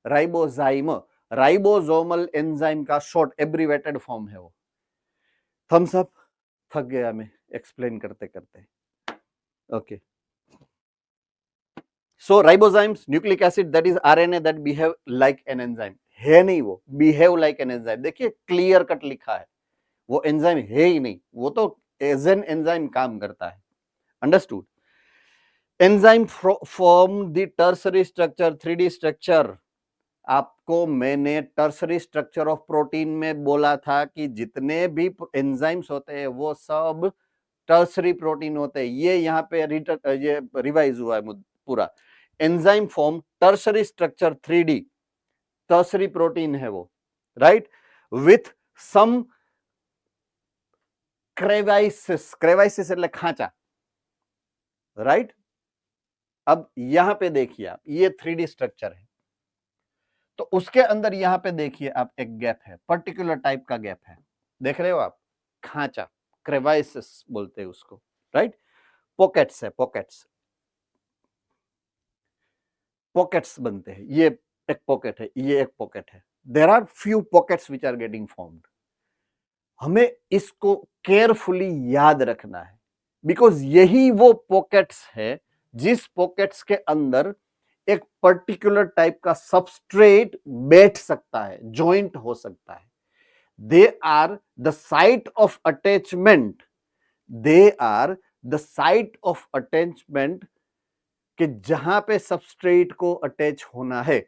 राइबोजाइम, राइबोसोमल एंजाइम का शॉर्ट एब्रीवेटेड फॉर्म है वो। थम्स अप, थक गया मैं एक्सप्लेन करते करते। Okay, so ribozymes, nucleic acid, that is RNA that behave like an enzyme, है नहीं वो, बिहेव लाइक एन एंजाइम, देखिए क्लियर कट लिखा है, वो एंजाइम है ही नहीं, वो तो एज एन एंजाइम काम करता है। Understood? Enzyme form the tertiary structure, 3D structure. आपको मैंने टर्सरी स्ट्रक्चर ऑफ प्रोटीन में बोला था कि जितने भी एंजाइम्स होते हैं वो सब टर्सरी प्रोटीन होते हैं। ये यहाँ पे ये रिवाइज हुआ है पूरा। Enzyme form tertiary structure 3D, tertiary protein है वो, राइट, विथ सम क्रेवाइसिस, क्रेवाइसिस એટલે ખાંચા, राइट। अब यहां पे देखिए आप, ये 3D स्ट्रक्चर है, तो उसके अंदर यहां पे देखिए आप, एक गैप है, पर्टिकुलर टाइप का गैप है, देख रहे हो आप, खांचा, क्रेवाइसिस बोलते हैं उसको, राइट। पॉकेट्स है, पॉकेट्स, पॉकेट्स बनते हैं, ये एक पॉकेट है, ये एक पॉकेट है, there are few pockets which are getting formed. हमें इसको केयरफुली याद रखना है, बिकॉज यही वो पॉकेट्स है जिस पॉकेट्स के अंदर एक पर्टिकुलर टाइप का सबस्ट्रेट बैठ सकता है, जॉइंट हो सकता है। They are the site of attachment, they are the site of attachment, कि जहां पे सबस्ट्रेट को अटैच होना है,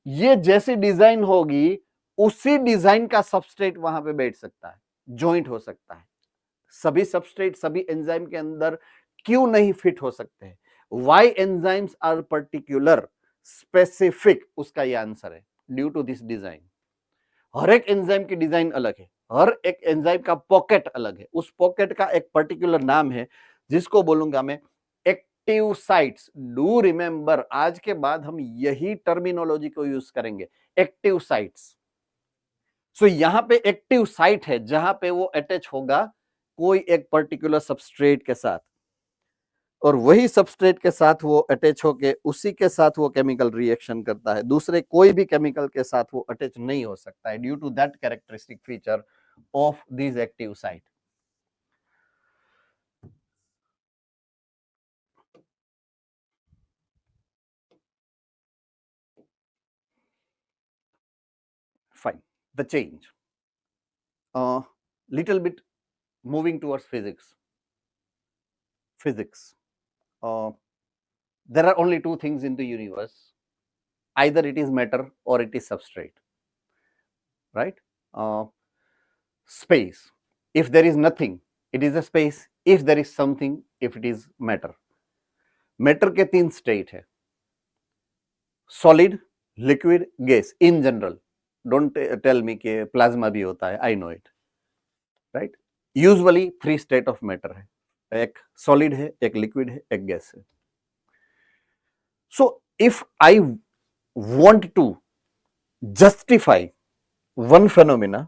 ये जैसी डिजाइन होगी उसी डिजाइन का सबस्ट्रेट वहां पे बैठ सकता है, जॉइंट हो सकता है। सभी सबस्ट्रेट सभी एंजाइम के अंदर क्यों नहीं फिट हो सकते हैं? Why enzymes are particular, specific, उसका ये आंसर है, ड्यू टू दिस डिजाइन। हर एक एंजाइम की डिजाइन अलग है, हर एक एंजाइम का पॉकेट अलग है, उस पॉकेट का एक पर्टिकुलर नाम है जिसको बोलूंगा मैं एक्टिव साइट्स। डू रिमेंबर, आज के बाद हम यही टर्मिनोलॉजी को यूज करेंगे, एक्टिव साइट्स। सो यहां पे एक्टिव साइट है जहां पे वो अटैच होगा कोई एक पर्टिकुलर सबस्ट्रेट के साथ, और वही सबस्ट्रेट के साथ वो अटैच होके उसी के साथ वो केमिकल रिएक्शन करता है, दूसरे कोई भी केमिकल के साथ वो अटैच नहीं हो सकता है, due to that characteristic feature of this active site. Fine, the change, little bit moving towards physics. There are only two things in the universe, either it is matter or it is substrate, right? Space, if there is nothing it is a space, if there is something if it is matter. Matter के तीन state है, solid, liquid, gas in general, don't tell me कि plasma भी होता है, I know it, right? Usually three state of matter है, एक solid है, एक liquid है, एक gas है. So if I want to justify one phenomena,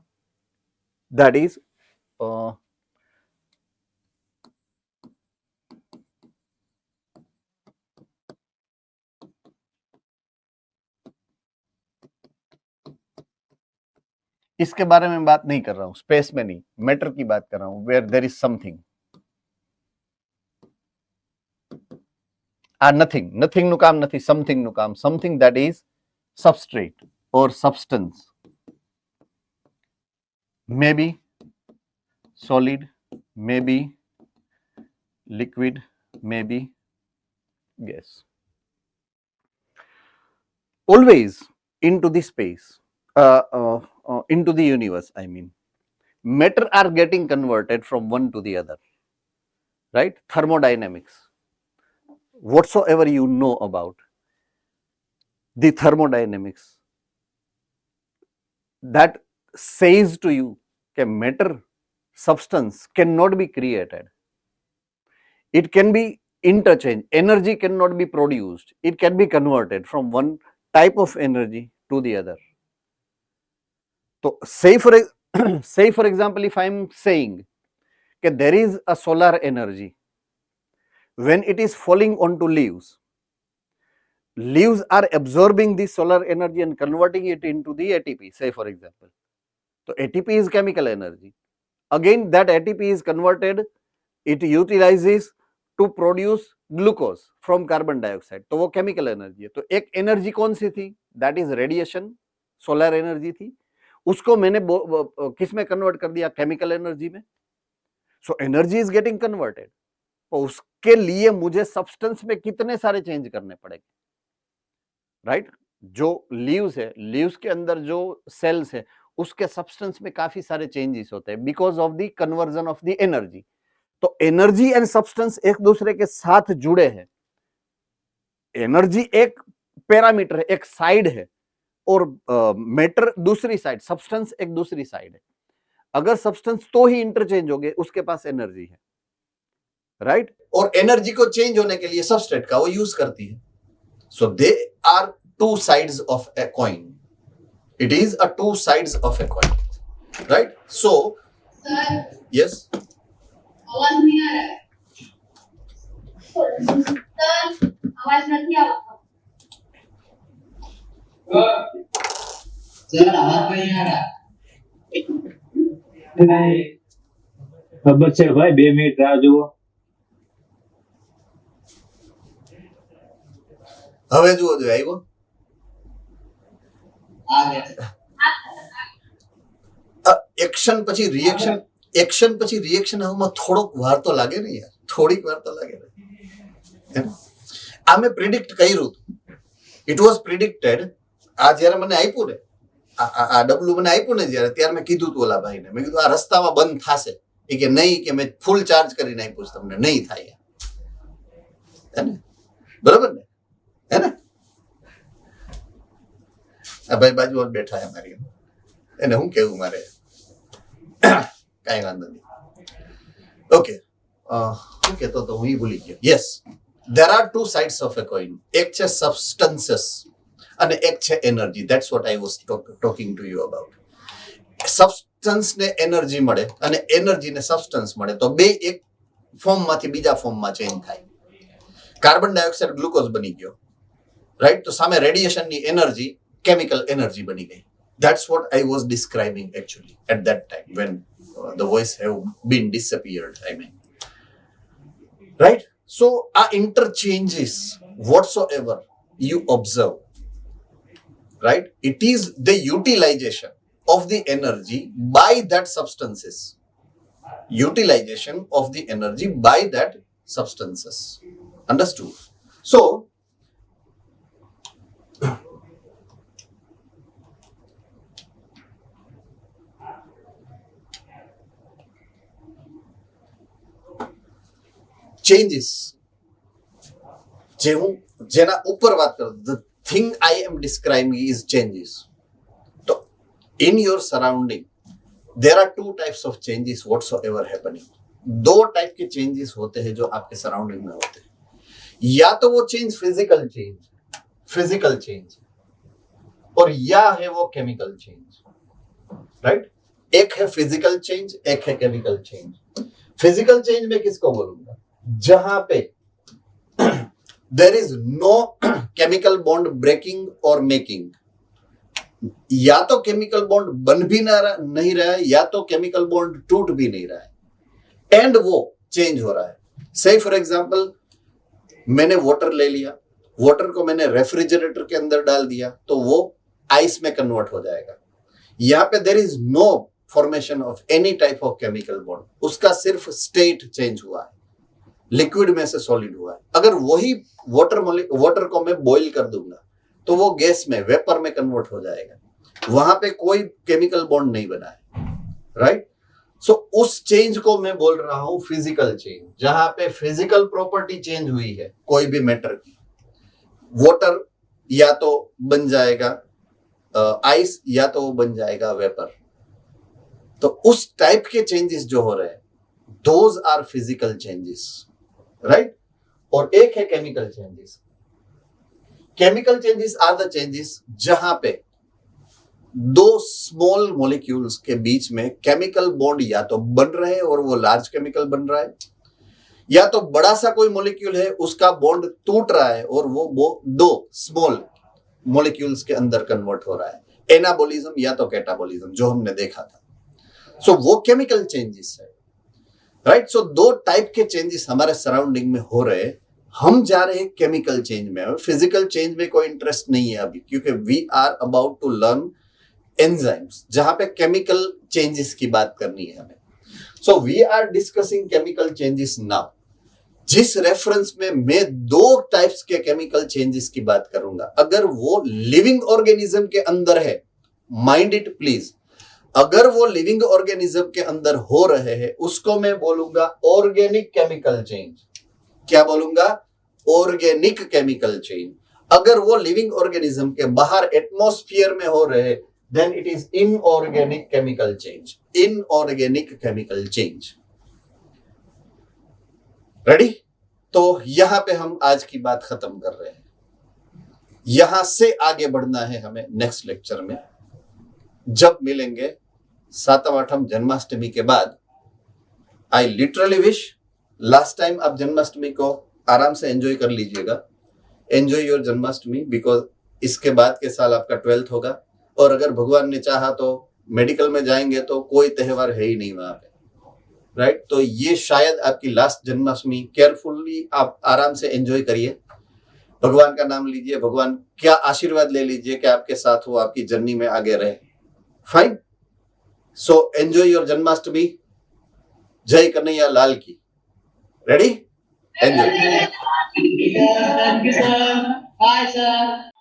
that is इसके बारे में बात नहीं कर रहा हूं, स्पेस में नहीं, मैटर की बात कर रहा हूं, where there is something ah nothing, nothing નું કામ નથી, સમથિંગ નું કામ, something that is substrate or substance, maybe solid, maybe liquid, maybe gas. always into the space, into the universe, I mean, matter are getting converted from one to the other, right? Thermodynamics, whatsoever you know about the thermodynamics, that says to you that matter, substance cannot be created. It can be interchanged. Energy cannot be produced. It can be converted from one type of energy to the other. So, say for example, if I am saying that there is a solar energy, when it is falling onto leaves, leaves are absorbing this solar energy and converting it into the ATP, say for example. So, ATP is chemical energy. Again, that ATP is converted, it utilizes to produce glucose from carbon dioxide, तो वो chemical energy है. तो एक energy कौन सी थी? That is radiation, solar energy थी. उसको मैंने किस में कन्वर्ट कर दिया? केमिकल एनर्जी में. So energy is getting converted. तो उसके लिए मुझे सब्सटेंस में कितने सारे चेंज करने पड़ेंगे, राइट? जो लीव्स है, लीव्स के अंदर जो सेल्स है, उसके सब्सटेंस में काफी सारे चेंजेस होते हैं because of the conversion of the energy. तो एनर्जी एंड सब्सटेंस एक दूसरे के साथ जुड़े हैं. एनर्जी एक पैरामीटर है, एक साइड है, और मैटर दूसरी साइड, सब्सटेंस एक दूसरी साइड है. अगर सब्सटेंस तो ही इंटरचेंज हो गए, उसके पास एनर्जी है, राइट? और एनर्जी को चेंज होने के लिए सबस्ट्रेट का वो यूज करती है. So they are two sides of a coin. It is a two sides of a coin, right? So yes, आवाज नहीं आ रहा है सर, आवाज नहीं आ रहा सर, आवाज नहीं आ रहा. नहीं खबर છે ભાઈ, 2 મિનિટ રાહ જુઓ. હવે જુઓ, જો આવ્યો. आ गया. एक्शन પછી રિએક્શન, एक्शन પછી રિએક્શન આવવામાં થોડોક વાર તો લાગે ને યાર, થોડીક વાર તો લાગે ને. આ મેં પ્રિડિક્ટ કર્યું હતું. It was predicted. આ જ્યારે મને આપ્યું ને, આ ડબલું મને આપ્યું ને જ્યારે, ત્યારે મેં કીધું હતું ઓલા ભાઈને, મેં કીધું આ રસ્તામાં બંધ થશે. એ કે નહીં, કે મેં ફૂલ ચાર્જ કરીને આપ્યું છે તમને, નહીં થાય. હે ને? બરાબર ને? હે ને? આ ભાઈ બાજુમાં બેઠા છે મારી, એને શું કેવું મારે? કાંઈ વાંધો નહીં. ઓકે, શું કહેતો તો હું ભૂલી ગયો. Yes, there are two sides of a coin. એક છે substances અને એક છે energy. That's what I was talking to you about. Substance ને એનર્જી મળે અને એનર્જી ને સબસ્ટન્સ મળે તો બે એક ફોર્મ માંથી બીજા ફોર્મમાં ચેન્જ થાય. કાર્બન ડાયોક્સાઇડ ગ્લુકોઝ બની ગયો, રાઈટ? તો સામે રેડિયેશન ની એનર્જી કેમિકલ એનર્જી બની ગઈ. That's what I was describing actually at that time when the voice have been disappeared, I mean. Right? So, interchanges whatsoever you observe, right? It is the utilization of the energy by that substances. Utilization of the energy by that substances. Understood? So, changes, જેના ઉપર વાત કરું, the thing I am describing is changes. So in your surrounding there are two types of changes whatsoever happening. दो type के changes होते हैं जो आपके सराउंडिंग में होते हैं. या तो वो चेंज फिजिकल चेंज और या है वो केमिकल चेंज, राइट? एक है फिजिकल चेंज, एक है केमिकल चेंज. फिजिकल चेंज में किसको बोलूंगा? जहां पे there is no chemical bond breaking और मेकिंग. या तो केमिकल बॉन्ड बन भी नहीं रहा है, या तो केमिकल बॉन्ड टूट भी नहीं रहा है, एंड वो चेंज हो रहा है. से फॉर एग्जांपल, मैंने वाटर ले लिया, वाटर को मैंने रेफ्रिजरेटर के अंदर डाल दिया तो वो आइस में कन्वर्ट हो जाएगा. यहाँ पे there is no formation of any type of chemical bond. उसका सिर्फ स्टेट चेंज हुआ है, लिक्विड में से सॉलिड हुआ है. अगर वही वाटर को मैं बॉईल कर दूंगा तो वो गैस में, वेपर में कन्वर्ट हो जाएगा। वहां पे कोई केमिकल बॉन्ड नहीं बना है, राइट। सो उस चेंज को मैं बोल रहा हूं फिजिकल चेंज, जहां पे फिजिकल प्रॉपर्टी चेंज हुई है कोई भी मैटर की। वाटर या तो बन जाएगा आइस, या तो वो बन जाएगा वेपर। तो उस टाइप के चेंजेस जो हो रहे हैं, those are physical changes, right. और एक है chemical changes. Chemical changes are the changes जहां पे दो स्मॉल मॉलिक्यूल्स के बीच में केमिकल बॉन्ड या तो बन रहे हैं और वो लार्ज केमिकल बन रहा है, या तो बड़ा सा कोई मॉलिक्यूल है उसका बॉन्ड टूट रहा है और वो दो स्मॉल मॉलिक्यूल्स के अंदर कन्वर्ट हो रहा है। एनाबोलिज्म या तो कैटाबोलिज्म जो हमने देखा था। सो वो केमिकल चेंजेस है, राइट। सो दो टाइप के चेंजेस हमारे सराउंडिंग में हो रहे हैं। हम जा रहे हैं केमिकल चेंज में, फिजिकल चेंज में कोई इंटरेस्ट नहीं है अभी, क्योंकि we are about to learn enzymes, जहां पे केमिकल चेंजेस की बात करनी है हमें। So we are discussing chemical changes now. जिस रेफरेंस में मैं दो टाइप्स के केमिकल चेंजेस की बात करूंगा, अगर वो लिविंग ऑर्गेनिज्म के अंदर है, माइंड इट प्लीज, अगर वो लिविंग ऑर्गेनिज्म के अंदर हो रहे हैं उसको मैं बोलूंगा ऑर्गेनिक केमिकल चेंज। क्या बोलूंगा? Organic chemical change. अगर वो लिविंग ऑर्गेनिज्म के बाहर एटमॉस्फेयर में हो रहे then it is inorganic chemical change. Inorganic chemical change. Ready? तो यहां पे हम आज की बात खत्म कर रहे हैं। यहां से आगे बढ़ना है हमें नेक्स्ट लेक्चर में, जब मिलेंगे 7वीं 8वीं जन्माष्टमी के बाद। I literally wish last time आप जन्माष्टमी को आराम से एंजॉय कर लीजिएगा। एंजॉय योर जन्माष्टमी, बिकॉज इसके बाद के साल आपका 12th होगा, और अगर भगवान ने चाहा तो मेडिकल में जाएंगे तो कोई त्योहार है ही नहीं वहां पे, राइट। तो ये शायद आपकी लास्ट जन्माष्टमी। केयरफुली आप आराम से एंजॉय करिए, भगवान का नाम लीजिए, भगवान क्या आशीर्वाद ले लीजिए कि आपके साथ वो आपकी जर्नी में आगे रहे। Fine. So enjoy your Janmashtami. जय कन्हैया लाल की। Ready? Enjoy. Thank you, sir. Bye, sir.